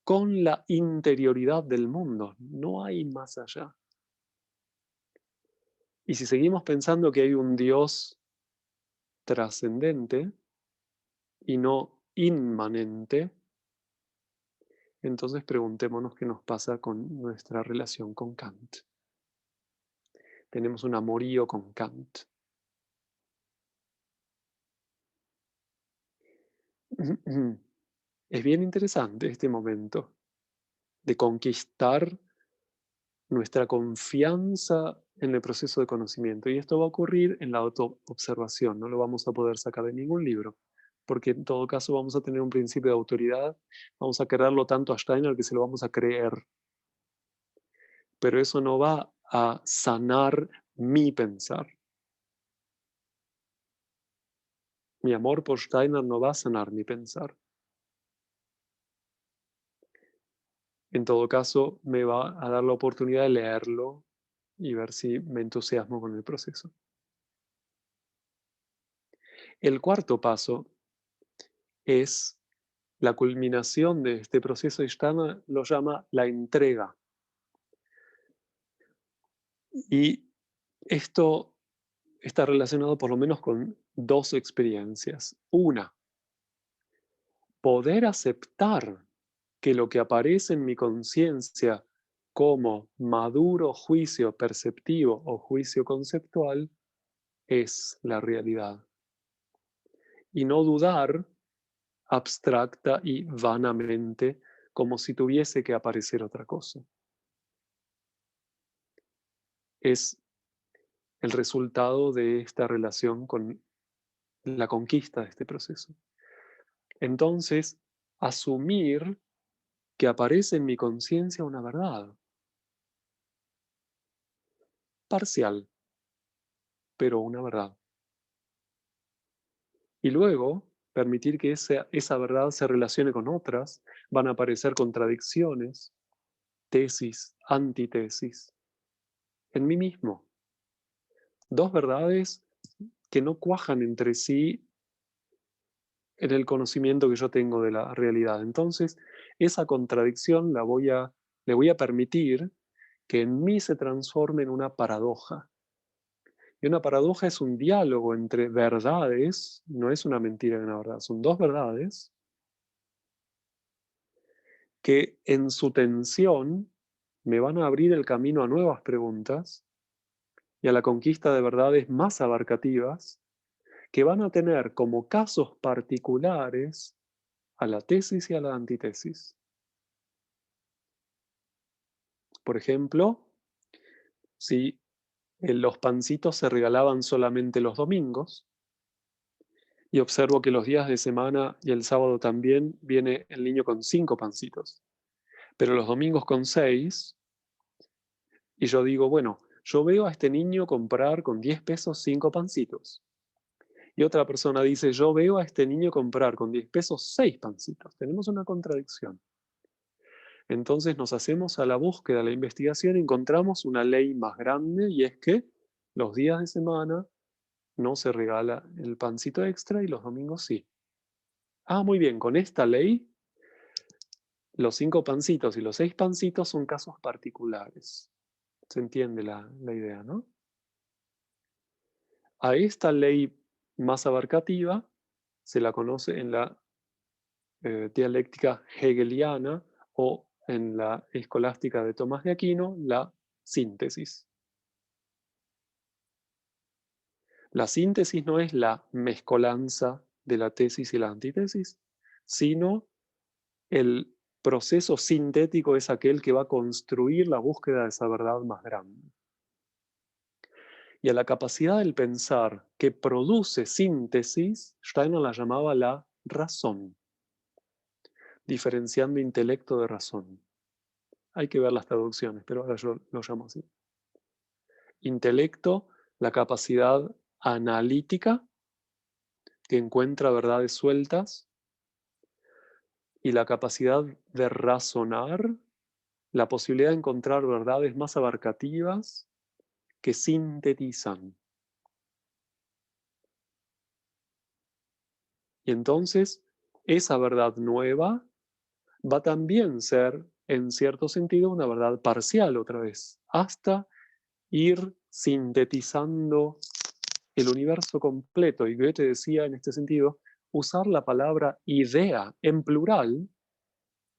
con la interioridad del mundo. No hay más allá. Y si seguimos pensando que hay un Dios trascendente y no inmanente, entonces preguntémonos qué nos pasa con nuestra relación con Kant. Tenemos un amorío con Kant. Es bien interesante este momento de conquistar nuestra confianza en el proceso de conocimiento. Y esto va a ocurrir en la autoobservación, no lo vamos a poder sacar de ningún libro, porque en todo caso vamos a tener un principio de autoridad, vamos a quererlo tanto a Steiner que se lo vamos a creer. Pero eso no va a sanar mi pensar. Mi amor por Steiner no va a sanar mi pensar. En todo caso, me va a dar la oportunidad de leerlo y ver si me entusiasmo con el proceso. El cuarto paso es la culminación de este proceso, y Steiner lo llama la entrega. Y esto está relacionado por lo menos con dos experiencias. Una, poder aceptar que lo que aparece en mi conciencia como maduro juicio perceptivo o juicio conceptual es la realidad. Y no dudar abstracta y vanamente como si tuviese que aparecer otra cosa. Es el resultado de esta relación con la conquista de este proceso. Entonces, asumir que aparece en mi conciencia una verdad parcial, pero una verdad. Y luego, permitir que esa verdad se relacione con otras, van a aparecer contradicciones, tesis, antítesis, en mí mismo. Dos verdades que no cuajan entre sí en el conocimiento que yo tengo de la realidad. Entonces, esa contradicción le voy a permitir que en mí se transforme en una paradoja. Y una paradoja es un diálogo entre verdades, no es una mentira y una verdad, son dos verdades que en su tensión me van a abrir el camino a nuevas preguntas y a la conquista de verdades más abarcativas que van a tener como casos particulares a la tesis y a la antítesis. Por ejemplo, si los pancitos se regalaban solamente los domingos, y observo que los días de semana y el sábado también viene el niño con 5 pancitos, pero los domingos con 6, y yo digo, bueno, yo veo a este niño comprar con 10 pesos 5 pancitos. Y otra persona dice, yo veo a este niño comprar con 10 pesos 6 pancitos. Tenemos una contradicción. Entonces nos hacemos a la búsqueda, a la investigación, y encontramos una ley más grande, y es que los días de semana no se regala el pancito extra y los domingos sí. Ah, muy bien, con esta ley los 5 pancitos y los 6 pancitos son casos particulares. ¿Se entiende la idea, no? A esta ley más abarcativa se la conoce en la dialéctica hegeliana o en la escolástica de Tomás de Aquino, la síntesis. La síntesis no es la mezcolanza de la tesis y la antítesis, sino el proceso sintético es aquel que va a construir la búsqueda de esa verdad más grande. Y a la capacidad del pensar que produce síntesis, Steiner la llamaba la razón, diferenciando intelecto de razón. Hay que ver las traducciones, pero ahora yo lo llamo así. Intelecto, la capacidad analítica que encuentra verdades sueltas, y la capacidad de razonar, la posibilidad de encontrar verdades más abarcativas que sintetizan. Y entonces, esa verdad nueva va también a ser, en cierto sentido, una verdad parcial otra vez, hasta ir sintetizando el universo completo. Y Goethe decía en este sentido, usar la palabra idea en plural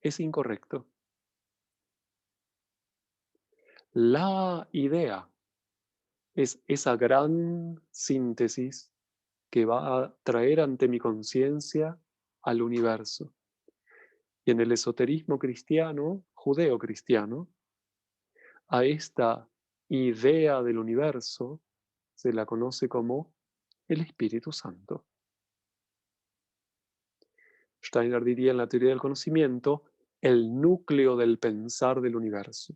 es incorrecto. La idea es esa gran síntesis que va a traer ante mi conciencia al universo. Y en el esoterismo cristiano, judeo-cristiano, a esta idea del universo se la conoce como el Espíritu Santo. Steiner diría en la teoría del conocimiento el núcleo del pensar del universo,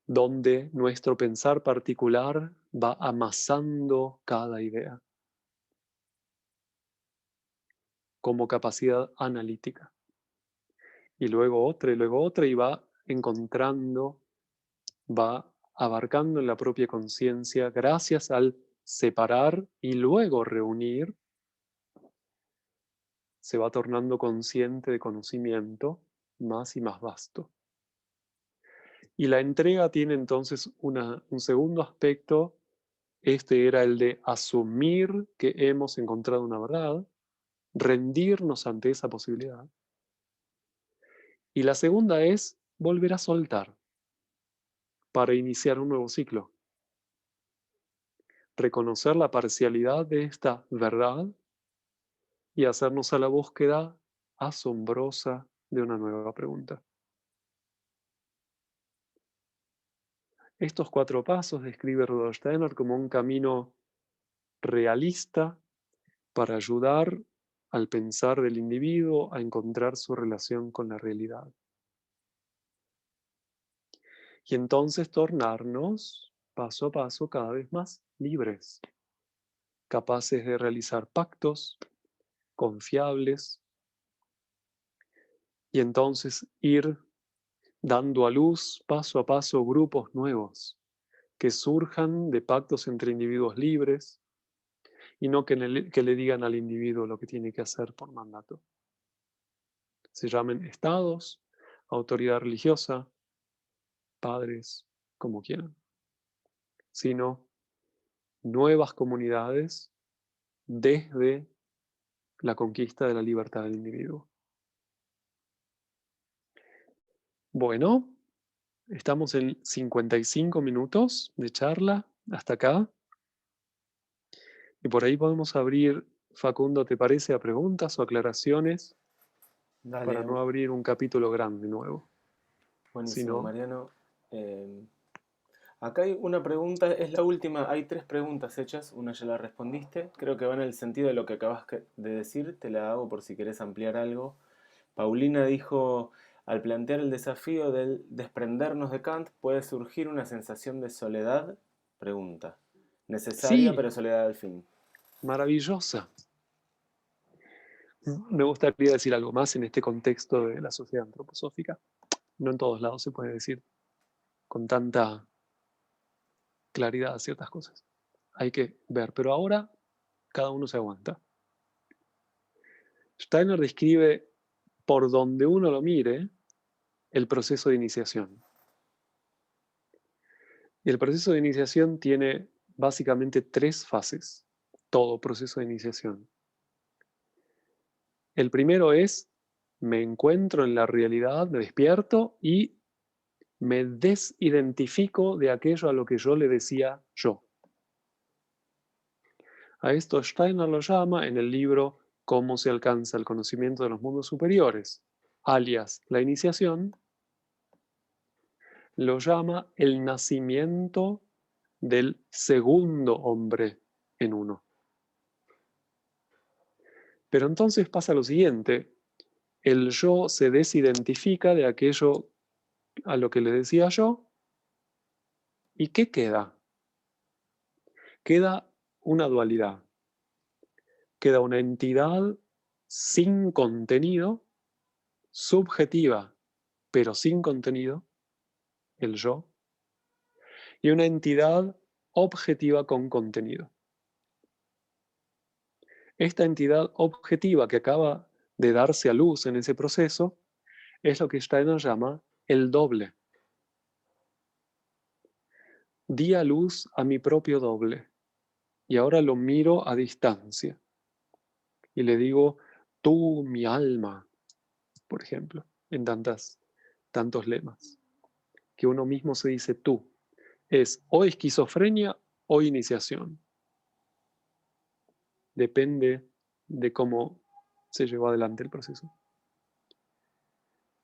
donde nuestro pensar particular va amasando cada idea como capacidad analítica. Y luego otra, y va encontrando, va abarcando en la propia conciencia, gracias al separar y luego reunir, se va tornando consciente de conocimiento más y más vasto. Y la entrega tiene entonces un segundo aspecto. Este era el de asumir que hemos encontrado una verdad, rendirnos ante esa posibilidad. Y la segunda es volver a soltar para iniciar un nuevo ciclo. Reconocer la parcialidad de esta verdad y hacernos a la búsqueda asombrosa de una nueva pregunta. Estos 4 pasos describe Rudolf Steiner como un camino realista para ayudar al pensar del individuo a encontrar su relación con la realidad. Y entonces tornarnos, paso a paso, cada vez más libres, capaces de realizar pactos confiables, y entonces ir dando a luz, paso a paso, grupos nuevos que surjan de pactos entre individuos libres y no que le digan al individuo lo que tiene que hacer por mandato. Se llamen estados, autoridad religiosa, padres, como quieran, sino nuevas comunidades desde la conquista de la libertad del individuo. Bueno, estamos en 55 minutos de charla hasta acá. Y por ahí podemos abrir, Facundo, ¿te parece, a preguntas o aclaraciones? Dale, Para no abrir un capítulo grande nuevo. buenísimo, Sino, Mariano. Acá hay una pregunta, es la última, hay 3 preguntas hechas, una ya la respondiste, creo que va en el sentido de lo que acabas de decir, te la hago por si querés ampliar algo. Paulina dijo, al plantear el desafío del desprendernos de Kant, ¿puede surgir una sensación de soledad? Pregunta. Necesaria, sí, pero soledad al fin. maravillosa. Me gustaría decir algo más en este contexto de la sociedad antroposófica. No en todos lados se puede decir con tanta claridad ciertas cosas. Hay que ver, pero ahora cada uno se aguanta. Steiner describe, por donde uno lo mire, el proceso de iniciación. Y el proceso de iniciación tiene básicamente 3 fases, todo proceso de iniciación. El primero es, me encuentro en la realidad, me despierto y me desidentifico de aquello a lo que yo le decía yo. A esto Steiner lo llama en el libro Cómo se alcanza el conocimiento de los mundos superiores, alias la iniciación, lo llama el nacimiento del segundo hombre en uno. Pero entonces pasa lo siguiente, el yo se desidentifica de aquello a lo que le decía yo, ¿y qué queda? Queda una dualidad, queda una entidad sin contenido, subjetiva, pero sin contenido, el yo, y una entidad objetiva con contenido. Esta entidad objetiva que acaba de darse a luz en ese proceso es lo que Steiner llama el doble. Di a luz a mi propio doble y ahora lo miro a distancia y le digo, tú, mi alma, por ejemplo, en tantos lemas, que uno mismo se dice tú. Es o esquizofrenia o iniciación. Depende de cómo se llevó adelante el proceso.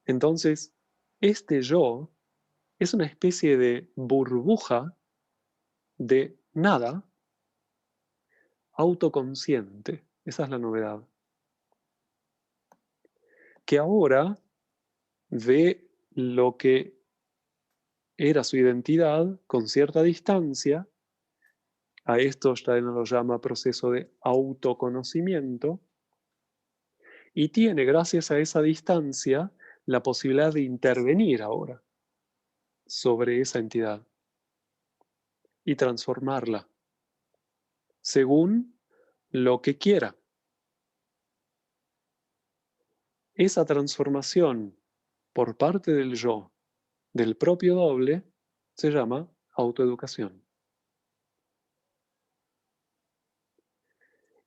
Entonces, este yo es una especie de burbuja de nada autoconsciente. Esa es la novedad. Que ahora ve lo que era su identidad con cierta distancia. A esto Steiner lo llama proceso de autoconocimiento. Y tiene, gracias a esa distancia, la posibilidad de intervenir ahora sobre esa entidad y transformarla según lo que quiera. Esa transformación por parte del yo, del propio doble, se llama autoeducación.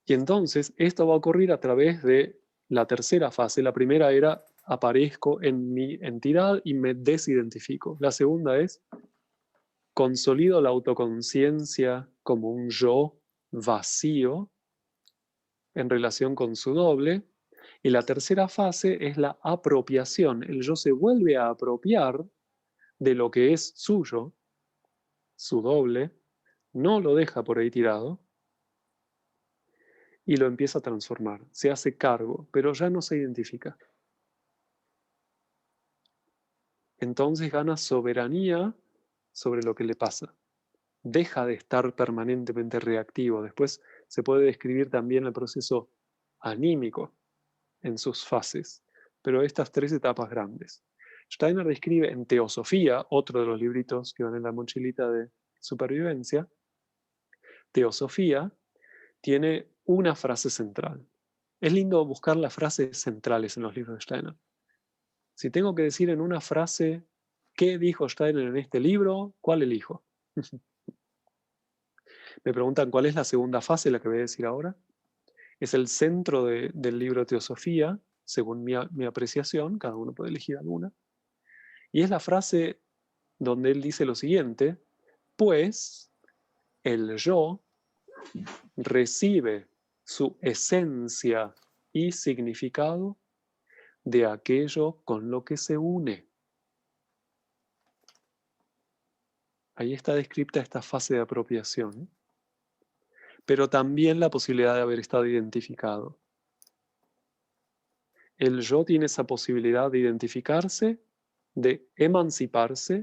Y entonces esto va a ocurrir a través de la tercera fase. La primera era aparezco en mi entidad y me desidentifico. La segunda es consolido la autoconciencia como un yo vacío en relación con su doble. Y la tercera fase es la apropiación. El yo se vuelve a apropiar de lo que es suyo, su doble, no lo deja por ahí tirado y lo empieza a transformar. Se hace cargo, pero ya no se identifica. Entonces gana soberanía sobre lo que le pasa. Deja de estar permanentemente reactivo. Después se puede describir también el proceso anímico en sus fases, pero estas 3 etapas grandes. Steiner describe en Teosofía, otro de los libritos que van en la mochilita de supervivencia, Teosofía tiene una frase central. Es lindo buscar las frases centrales en los libros de Steiner. Si tengo que decir en una frase qué dijo Steiner en este libro, ¿cuál elijo? Me preguntan cuál es la segunda fase, la que voy a decir ahora. Es el centro del libro Teosofía, según mi apreciación, cada uno puede elegir alguna. Y es la frase donde él dice lo siguiente, pues el yo recibe su esencia y significado de aquello con lo que se une. Ahí está descrita esta fase de apropiación, pero también la posibilidad de haber estado identificado. El yo tiene esa posibilidad de identificarse, de emanciparse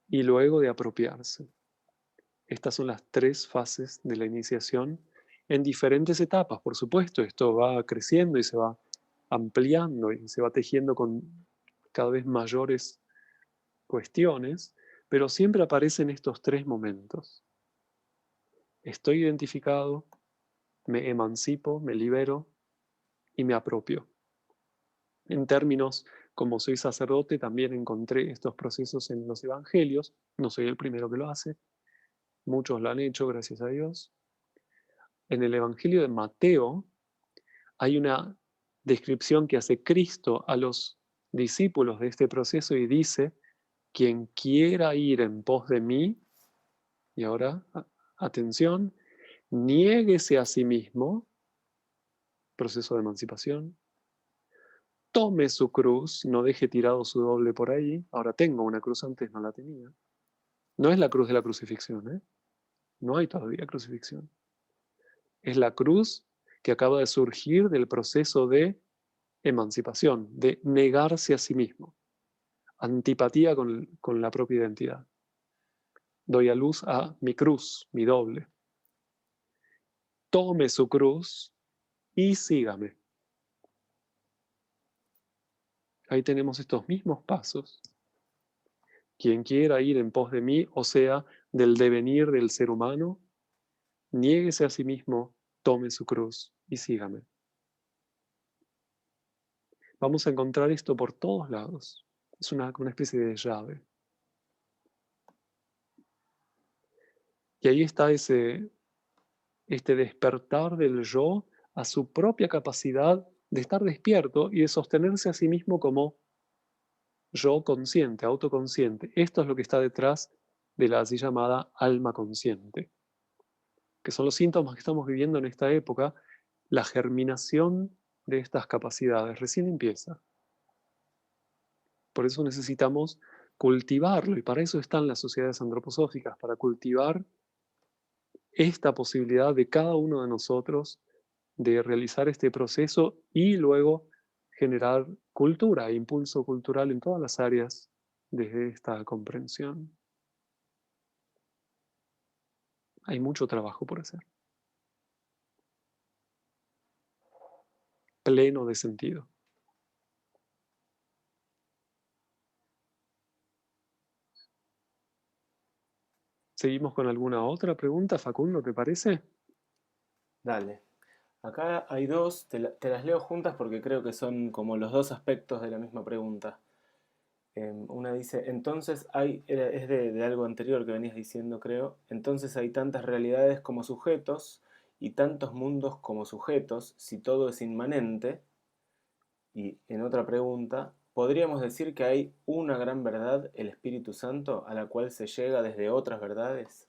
y luego de apropiarse. Estas son las 3 fases de la iniciación en diferentes etapas. Por supuesto, esto va creciendo y se va ampliando y se va tejiendo con cada vez mayores cuestiones, pero siempre aparecen estos 3 momentos. Estoy identificado, me emancipo, me libero y me apropio. En términos, como soy sacerdote, también encontré estos procesos en los evangelios. No soy el primero que lo hace. Muchos lo han hecho, gracias a Dios. En el Evangelio de Mateo hay una descripción que hace Cristo a los discípulos de este proceso y dice: quien quiera ir en pos de mí, y ahora, atención, niéguese a sí mismo, proceso de emancipación, tome su cruz, no deje tirado su doble por ahí. Ahora tengo una cruz, antes no la tenía. No es la cruz de la crucifixión, ¿eh? No hay todavía crucifixión. Es la cruz que acaba de surgir del proceso de emancipación, de negarse a sí mismo. Antipatía con la propia identidad. Doy a luz a mi cruz, mi doble. Tome su cruz y sígame. Ahí tenemos estos mismos pasos. Quien quiera ir en pos de mí, o sea, del devenir del ser humano, niéguese a sí mismo, tome su cruz y sígame. Vamos a encontrar esto por todos lados. Es una especie de llave. Y ahí está este despertar del yo a su propia capacidad de estar despierto y de sostenerse a sí mismo como yo consciente, autoconsciente. Esto es lo que está detrás de la así llamada alma consciente, que son los síntomas que estamos viviendo en esta época. La germinación de estas capacidades recién empieza. Por eso necesitamos cultivarlo, y para eso están las sociedades antroposóficas, para cultivar esta posibilidad de cada uno de nosotros de realizar este proceso y luego generar cultura e impulso cultural en todas las áreas desde esta comprensión. Hay mucho trabajo por hacer, pleno de sentido. ¿Seguimos con alguna otra pregunta, Facundo, te parece? Dale. Acá hay dos, te las leo juntas porque creo que son como los dos aspectos de la misma pregunta. Una dice, entonces es de algo anterior que venías diciendo, creo, entonces hay tantas realidades como sujetos y tantos mundos como sujetos, si todo es inmanente. Y en otra pregunta, ¿podríamos decir que hay una gran verdad, el Espíritu Santo, a la cual se llega desde otras verdades?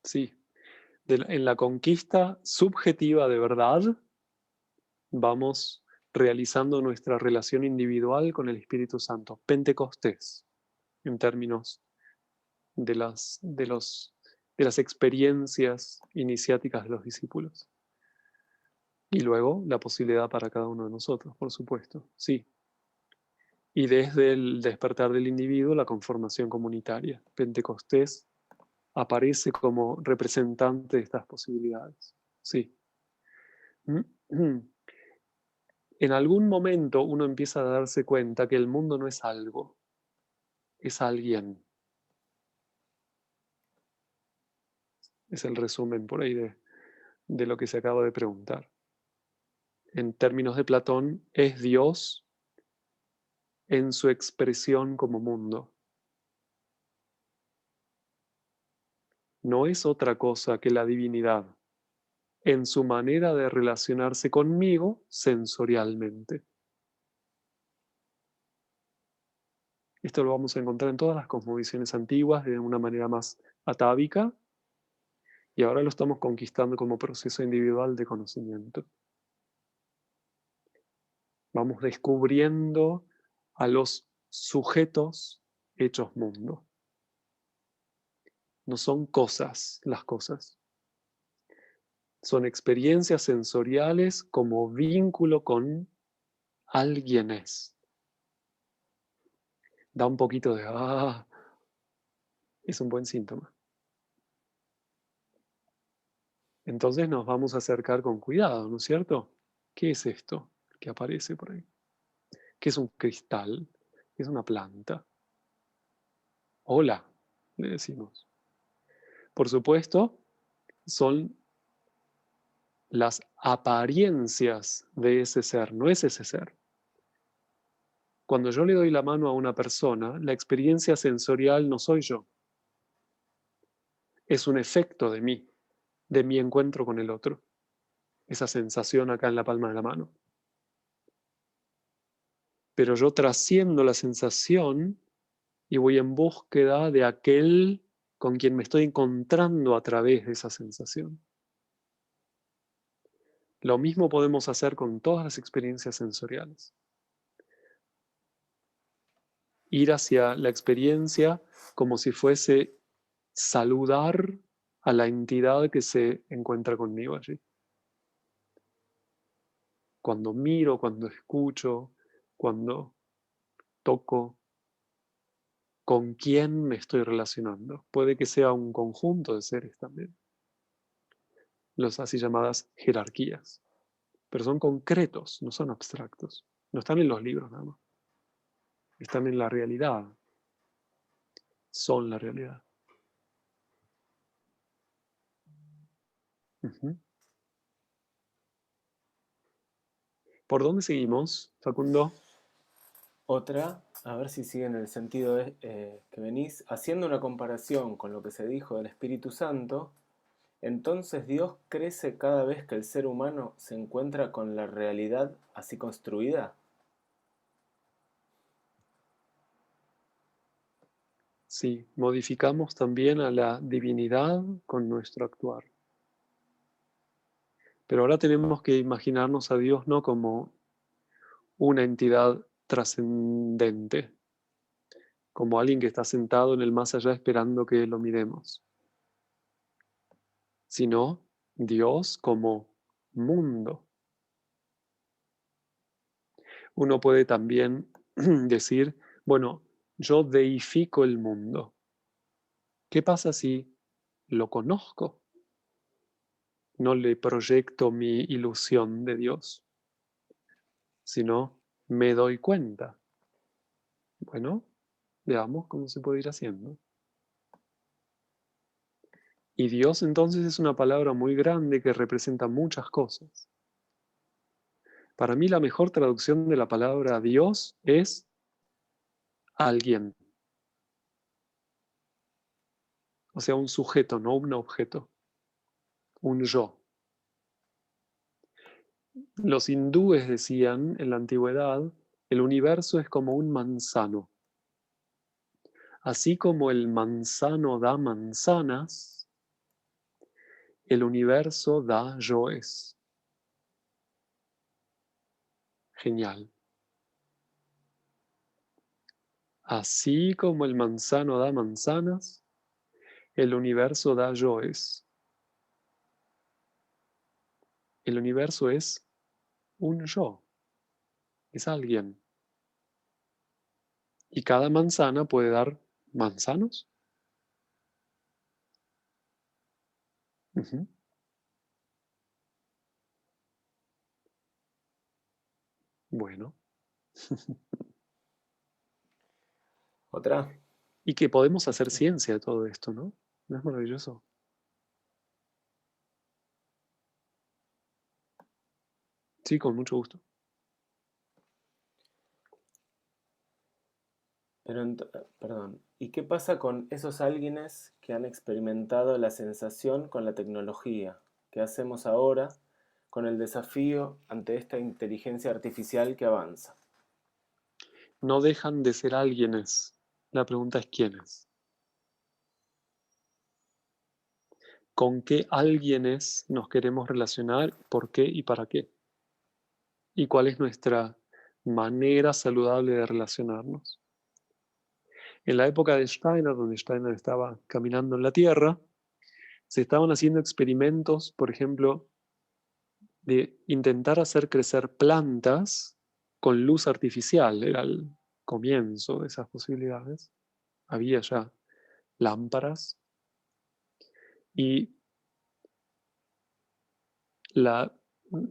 Sí. En la conquista subjetiva de verdad, vamos realizando nuestra relación individual con el Espíritu Santo. Pentecostés, en términos de las experiencias iniciáticas de los discípulos. Y luego la posibilidad para cada uno de nosotros, por supuesto, sí. Y desde el despertar del individuo, la conformación comunitaria. Pentecostés aparece como representante de estas posibilidades, sí. En algún momento uno empieza a darse cuenta que el mundo no es algo, es alguien. Es el resumen por ahí de lo que se acaba de preguntar. En términos de Platón, es Dios en su expresión como mundo. No es otra cosa que la divinidad en su manera de relacionarse conmigo sensorialmente. Esto lo vamos a encontrar en todas las cosmovisiones antiguas de una manera más atávica, y ahora lo estamos conquistando como proceso individual de conocimiento. Vamos descubriendo a los sujetos hechos mundo. No son cosas las cosas. Son experiencias sensoriales como vínculo con alguienes. Da un poquito de es un buen síntoma. Entonces nos vamos a acercar con cuidado, ¿no es cierto? ¿Qué es esto que aparece por ahí? ¿Qué es un cristal? ¿Qué es una planta? Hola, le decimos. Por supuesto, son las apariencias de ese ser, no es ese ser. Cuando yo le doy la mano a una persona, la experiencia sensorial no soy yo. Es un efecto de mi encuentro con el otro. Esa sensación acá en la palma de la mano. Pero yo trasciendo la sensación y voy en búsqueda de aquel con quien me estoy encontrando a través de esa sensación. Lo mismo podemos hacer con todas las experiencias sensoriales. Ir hacia la experiencia como si fuese saludar a la entidad que se encuentra conmigo allí. Cuando miro, cuando escucho, cuando toco, ¿con quién me estoy relacionando? Puede que sea un conjunto de seres también. Los así llamadas jerarquías. Pero son concretos, no son abstractos. No están en los libros nada más. Están en la realidad. Son la realidad. Ujú. ¿Por dónde seguimos, Facundo? Otra, a ver si sigue en el sentido que venís, haciendo una comparación con lo que se dijo del Espíritu Santo, entonces Dios crece cada vez que el ser humano se encuentra con la realidad así construida. Sí, modificamos también a la divinidad con nuestro actuar. Pero ahora tenemos que imaginarnos a Dios no como una entidad trascendente, como alguien que está sentado en el más allá esperando que lo miremos, sino Dios como mundo. Uno puede también decir, bueno, yo deifico el mundo. ¿Qué pasa si lo conozco? No le proyecto mi ilusión de Dios, sino me doy cuenta. Bueno, veamos cómo se puede ir haciendo. Y Dios entonces es una palabra muy grande que representa muchas cosas. Para mí la mejor traducción de la palabra Dios es alguien. O sea, un sujeto, no un objeto. Un yo. Los hindúes decían en la antigüedad, el universo es como un manzano. Así como el manzano da manzanas, el universo da yoes. Genial. Así como el manzano da manzanas, el universo da yoes. El universo es un yo, es alguien. Y cada manzana puede dar manzanos. Ujú. Bueno. Otra, Y que podemos hacer ciencia de todo esto, ¿no? ¿No es maravilloso? Sí, con mucho gusto. pero perdón, ¿y qué pasa con esos alguienes que han experimentado la sensación con la tecnología? ¿Qué hacemos ahora con el desafío ante esta inteligencia artificial que avanza? No dejan de ser alguienes. La pregunta es quiénes. ¿Con qué alguienes nos queremos relacionar? ¿Por qué y para qué? ¿Y cuál es nuestra manera saludable de relacionarnos? En la época de Steiner, donde Steiner estaba caminando en la Tierra, se estaban haciendo experimentos, por ejemplo, de intentar hacer crecer plantas con luz artificial. Era el comienzo de esas posibilidades. Había ya lámparas y la,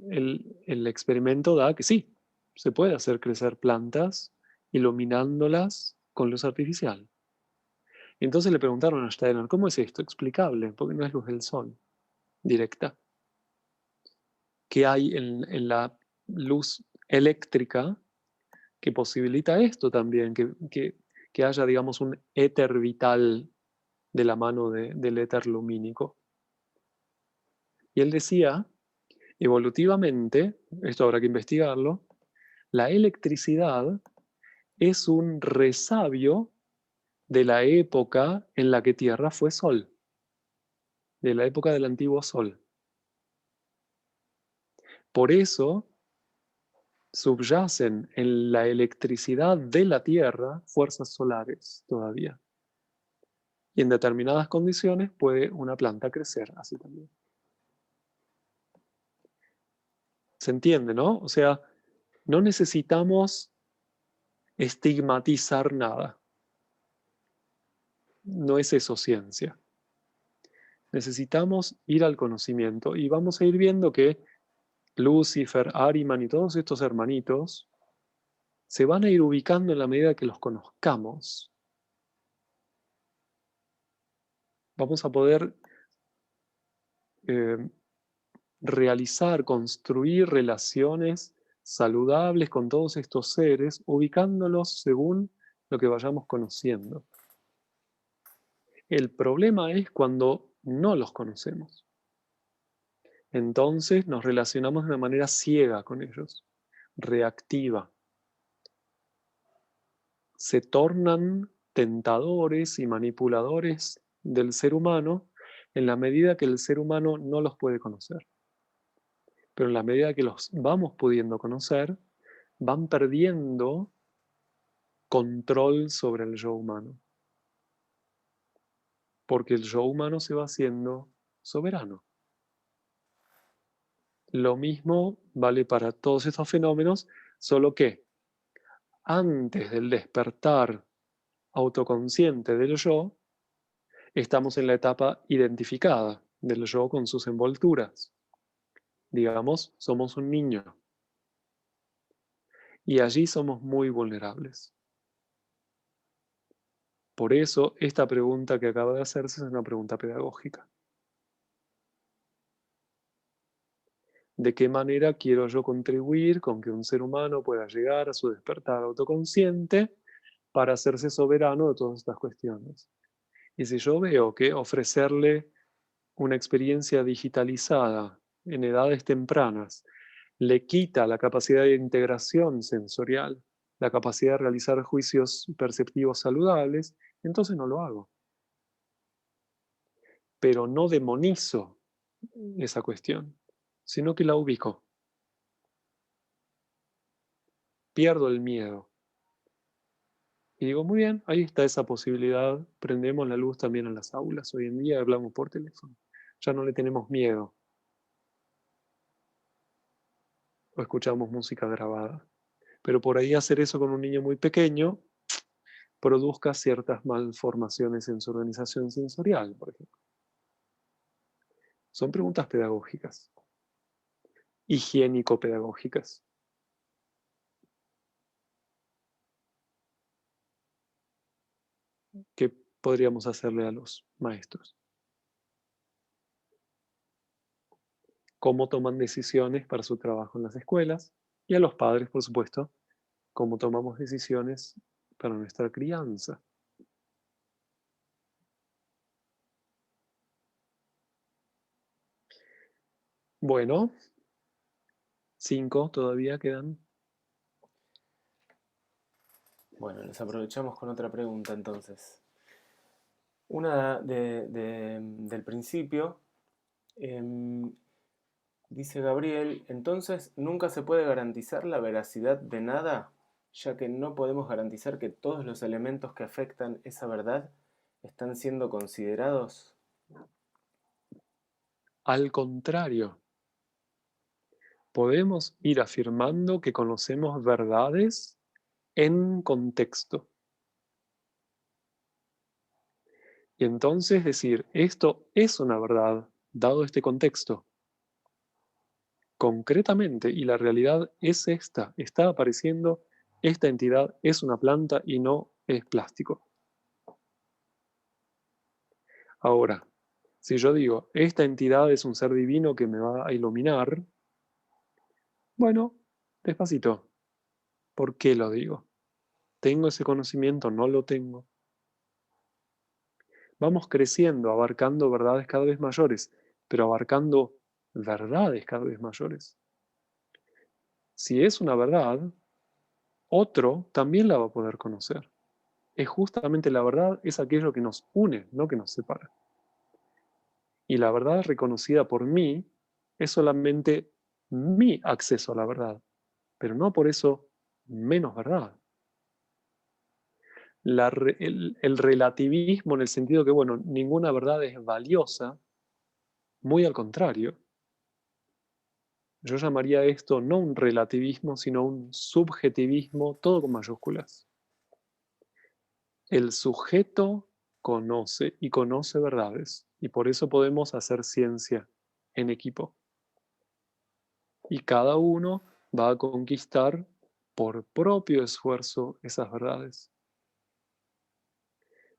el experimento da que sí, se puede hacer crecer plantas iluminándolas con luz artificial. Entonces le preguntaron a Steiner, ¿cómo es esto? Explicable, porque no es luz del sol directa. que hay en la luz eléctrica que posibilita esto también, que haya, digamos, un éter vital de la mano del éter lumínico. Y él decía, evolutivamente, esto habrá que investigarlo, la electricidad es un resabio de la época en la que Tierra fue Sol, de la época del antiguo Sol. Por eso subyacen en la electricidad de la Tierra fuerzas solares todavía. Y en determinadas condiciones puede una planta crecer así también. ¿Se entiende, no? O sea, no necesitamos estigmatizar nada. No es eso ciencia. Necesitamos ir al conocimiento y vamos a ir viendo que Lucifer, Ahriman y todos estos hermanitos se van a ir ubicando en la medida que los conozcamos. Vamos a poder realizar, construir relaciones saludables con todos estos seres, ubicándolos según lo que vayamos conociendo. El problema es cuando no los conocemos. Entonces nos relacionamos de una manera ciega con ellos, reactiva. Se tornan tentadores y manipuladores del ser humano en la medida que el ser humano no los puede conocer. Pero en la medida que los vamos pudiendo conocer, van perdiendo control sobre el yo humano. Porque el yo humano se va haciendo soberano. Lo mismo vale para todos estos fenómenos, solo que antes del despertar autoconsciente del yo, estamos en la etapa identificada del yo con sus envolturas. Digamos, somos un niño. Y allí somos muy vulnerables. Por eso, esta pregunta que acaba de hacerse es una pregunta pedagógica. ¿De qué manera quiero yo contribuir con que un ser humano pueda llegar a su despertar autoconsciente para hacerse soberano de todas estas cuestiones? Y si yo veo que ofrecerle una experiencia digitalizada en edades tempranas le quita la capacidad de integración sensorial, la capacidad de realizar juicios perceptivos saludables, entonces no lo hago. Pero no demonizo esa cuestión, sino que la ubico. Pierdo el miedo. Y digo, muy bien, ahí está esa posibilidad. Prendemos la luz también en las aulas. Hoy en día hablamos por teléfono. Ya no le tenemos miedo. O escuchamos música grabada. Pero por ahí hacer eso con un niño muy pequeño produzca ciertas malformaciones en su organización sensorial, por ejemplo. Son preguntas pedagógicas, higiénico-pedagógicas. ¿Qué podríamos hacerle a los maestros? ¿Cómo toman decisiones para su trabajo en las escuelas? Y a los padres, por supuesto, cómo tomamos decisiones para nuestra crianza. Bueno, 5 todavía quedan. Bueno, les aprovechamos con otra pregunta entonces. Una del principio, dice Gabriel, entonces nunca se puede garantizar la veracidad de nada, ya que no podemos garantizar que todos los elementos que afectan esa verdad están siendo considerados. Al contrario, podemos ir afirmando que conocemos verdades en contexto. Y entonces decir, esto es una verdad, dado este contexto. Concretamente, y la realidad es esta, está apareciendo, esta entidad es una planta y no es plástico. Ahora, si yo digo, esta entidad es un ser divino que me va a iluminar, Bueno, despacito. ¿Por qué lo digo? ¿Tengo ese conocimiento? ¿No lo tengo? Vamos creciendo, abarcando verdades cada vez mayores, pero abarcando verdades cada vez mayores. Si es una verdad, otro también la va a poder conocer. Es justamente la verdad, es aquello que nos une, no que nos separa. Y la verdad reconocida por mí es solamente mi acceso a la verdad, pero no por eso menos verdad. El relativismo en el sentido que, bueno, ninguna verdad es valiosa, muy al contrario. Yo llamaría esto no un relativismo, sino un subjetivismo, todo con mayúsculas. El sujeto conoce y conoce verdades, y por eso podemos hacer ciencia en equipo. Y cada uno va a conquistar por propio esfuerzo esas verdades.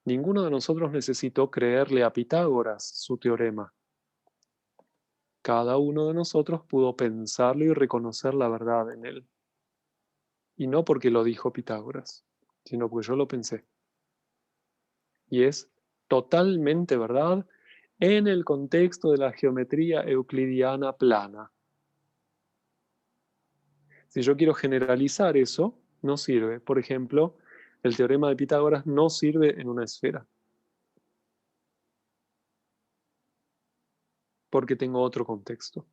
Ninguno de nosotros necesitó creerle a Pitágoras su teorema. Cada uno de nosotros pudo pensarlo y reconocer la verdad en él. Y no porque lo dijo Pitágoras, sino porque yo lo pensé. Y es totalmente verdad en el contexto de la geometría euclidiana plana. Si yo quiero generalizar eso, no sirve. Por ejemplo, el teorema de Pitágoras no sirve en una esfera, porque tengo otro contexto.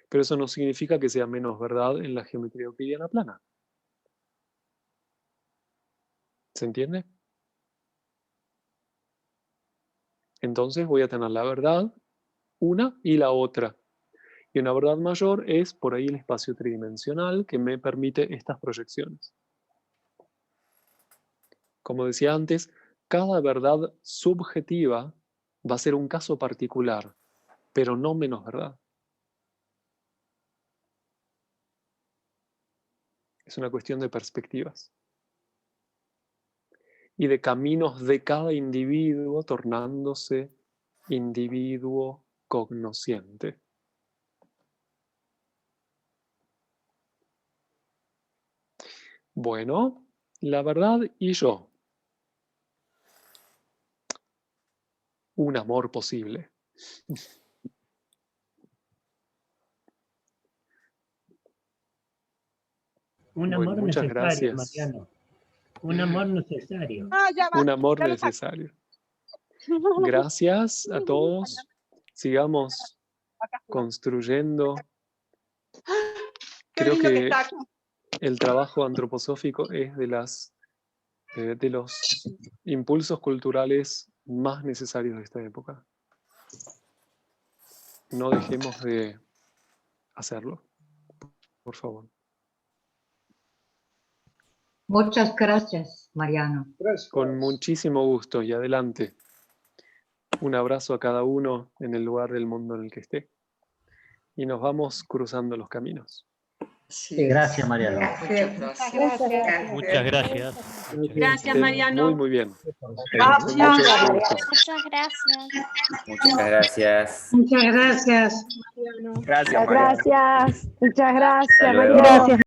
Pero eso no significa que sea menos verdad en la geometría euclidiana plana. ¿Se entiende? Entonces voy a tener la verdad, una y la otra. Y una verdad mayor es por ahí el espacio tridimensional que me permite estas proyecciones. Como decía antes, cada verdad subjetiva va a ser un caso particular, pero no menos verdad. Es una cuestión de perspectivas y de caminos de cada individuo tornándose individuo cognosciente. Bueno, la verdad y yo. Un amor posible. Un Bueno, amor muchas necesario, gracias. Mariano. Un amor necesario. Un amor necesario. Gracias a todos. Sigamos construyendo. Creo que el trabajo antroposófico es de los impulsos culturales más necesarios de esta época. No dejemos de hacerlo, por favor. Muchas gracias, Mariano. Gracias. Con muchísimo gusto y adelante. Un abrazo a cada uno en el lugar del mundo en el que esté. Y nos vamos cruzando los caminos. Sí, gracias, Mariano. Muchas gracias. Muchas gracias. Gracias, Estén Mariano. muy, muy bien. Gracias. Muchas gracias. Muchas gracias. Muchas gracias. Gracias, María. Gracias. Muchas gracias, Hasta luego. Mariano. Gracias.